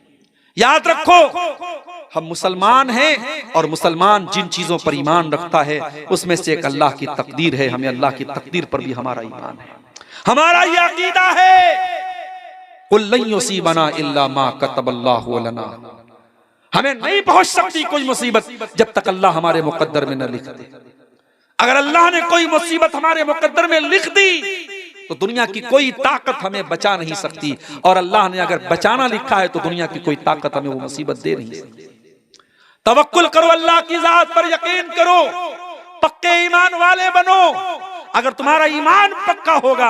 याद रखो, हम मुसलमान हैं और मुसलमान जिन चीजों पर ईमान रखता है उसमें से एक अल्लाह की तकदीर है। हमें अल्लाह की तकदीर पर भी हमारा ईमान है, हमारा ये अकीदा है, कुल लन युसीबना इल्ला मा कतबल्लाहु लना। हमें नहीं पहुंच सकती कोई मुसीबत जब तक अल्लाह हमारे मुकद्दर में न लिख दे। अगर अल्लाह ने कोई मुसीबत हमारे मुकद्दर में लिख दी तो दुनिया की कोई ताकत हमें बचा नहीं सकती, और अल्लाह ने अगर बचाना लिखा है तो दुनिया की कोई ताकत हमें वो मुसीबत दे नहीं सकती। तवक्कुल करो, अल्लाह की जात पर यकीन करो, पक्के ईमान वाले बनो। अगर तुम्हारा ईमान पक्का होगा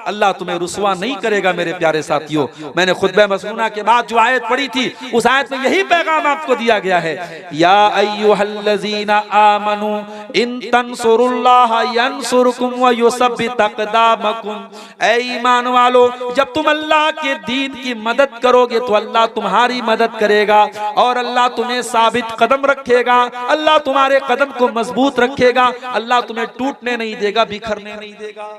अल्लाह तुम्हें रुसवा नहीं करेगा। मेरे प्यारे साथियों, मैंने खुतबा मसनूना के बाद जो आयत पढ़ी थी उस आयत में यही पैगाम आपको दिया गया है, या अय्युहल्लज़ीना आमनू इन तंसुरुल्लाह यंसुरकुम व युसब्बित अक़दामकुम। ऐ ईमान वालो, जब तुम अल्लाह के दीन की मदद करोगे तो अल्लाह तुम्हारी मदद करेगा और अल्लाह तुम्हें साबित कदम रखेगा, अल्लाह तुम्हारे कदम को मजबूत रखेगा, अल्लाह तुम्हें टूटने नहीं देगा, बिखरने नहीं देगा।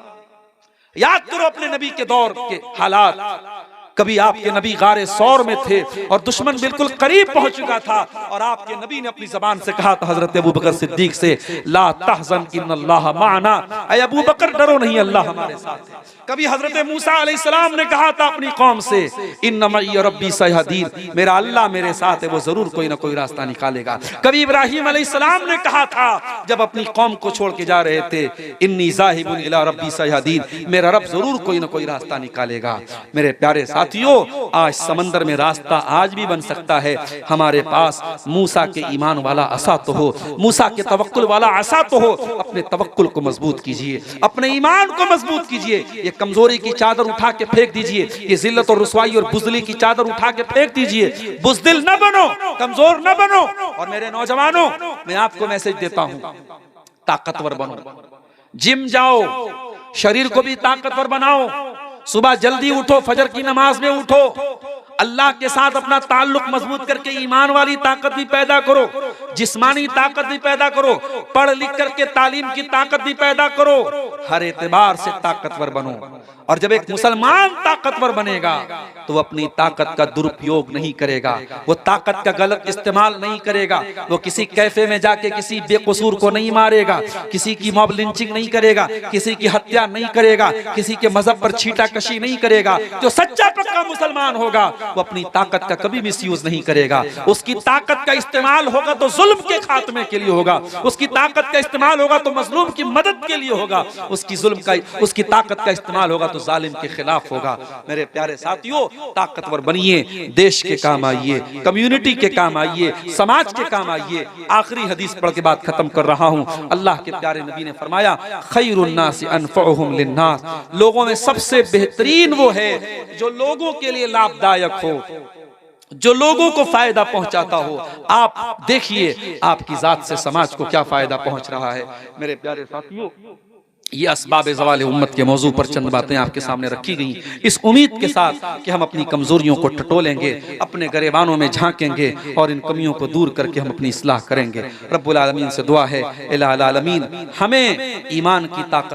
याद करो अपने नबी के दौर के हालात। कभी आपके नबी गारे सौर में थे और दुश्मन बिल्कुल करीब पहुंच चुका था और आपके नबी ने अपनी जबान से कहा था हजरत अबू बकर सिद्दीक से, ला तहज़न इन्नल्लाह माना, ऐ अबू बकर डरो नहीं, अल्लाह हमारे साथ है। कभी हजरत मूसा अलैहिस्सलाम ने कहा था अपनी कौम से, इन्ना मई रब्बी सयहदीन, मेरा अल्लाह मेरे साथ है, वो जरूर कोई ना कोई रास्ता निकालेगा। कभी इब्राहिम अलैहिस्सलाम ने कहा था जब अपनी कौम को छोड़ के जा रहे थे, इन्नी ज़ाहिबुन इला रब्बी सयहदीन, मेरा रब जरूर कोई ना कोई रास्ता निकालेगा। मेरे प्यारे साथियों, आज समंदर में रास्ता आज भी बन सकता है। हमारे पास मूसा के ईमान वाला असा तो हो, मूसा के तवक्कुल वाला असा तो हो। अपने तवक्कुल को मजबूत कीजिए, अपने ईमान को मजबूत कीजिए। ये कमजोरी की चादर उठा के फेंक दीजिए, ये जिल्लत और रुसवाई और बुज़दिली की चादर उठा के फेंक दीजिए। बुज़दिल न बनो, कमजोर न बनो। और मेरे नौजवानों, मैं आपको मैसेज देता हूं, ताकतवर बनो, जिम जाओ, शरीर को भी ताकतवर बनाओ, सुबह जल्दी उठो, फजर की नमाज में उठो, अल्लाह के साथ अपना ताल्लुक मजबूत करके ईमान वाली ताकत भी पैदा करो, जिस्मानी ताकत भी पैदा करो, पढ़ लिख करके तालीम की ताकत भी पैदा करो। हर एतबार से ताकतवर बनो। और जब एक मुसलमान ताकतवर बनेगा तो वो अपनी ताकत का दुरुपयोग नहीं करेगा, वो ताकत का गलत इस्तेमाल नहीं करेगा, वो किसी कैफे में जाके किसी बेकसूर को नहीं मारेगा, किसी की मॉब लिंचिंग नहीं करेगा, किसी की हत्या नहीं करेगा, किसी के मजहब पर छीटाकशी नहीं करेगा। जो सच्चा पक्का मुसलमान होगा वो अपनी ताकत का कभी मिसयूज नहीं करेगा। उसकी ताकत का इस्तेमाल होगा तो जुल्म के खात्मे के लिए होगा, उसकी ताकत का इस्तेमाल होगा तो मजलूम की मदद के लिए होगा, उसकी ताकत का इस्तेमाल होगा तो जालिम के खिलाफ होगा। मेरे प्यारे साथियों, ताकतवर बनिए, देश के काम आइए, कम्युनिटी के काम आइए, समाज के काम आइए। आखिरी हदीस पढ़ के बात खत्म कर रहा हूं। अल्लाह के प्यारे नबी ने फरमाया, खैरुन नास अनफउहुम लिन्नास, लोगों में सबसे बेहतरीन वो है जो लोगों के लिए लाभदायक हो, जो लोगों को फायदा पहुंचाता हो। आप देखिए आपकी जात से समाज को क्या फायदा पहुंच रहा है। मेरे प्यारे साथियों, ये असबाब ज़वाल उम्मत के मौजू पर चंद बातें आपके सामने रखी गई, इस उम्मीद के साथ कि हम अपनी कमजोरियों को टटोलेंगे, अपने गरेबानों में झांकेंगे और इन कमियों को दूर करके हम अपनी इस्लाह करेंगे। रब्बुल आलमीन से दुआ है, इलाही आलमीन हमें ईमान की ताकत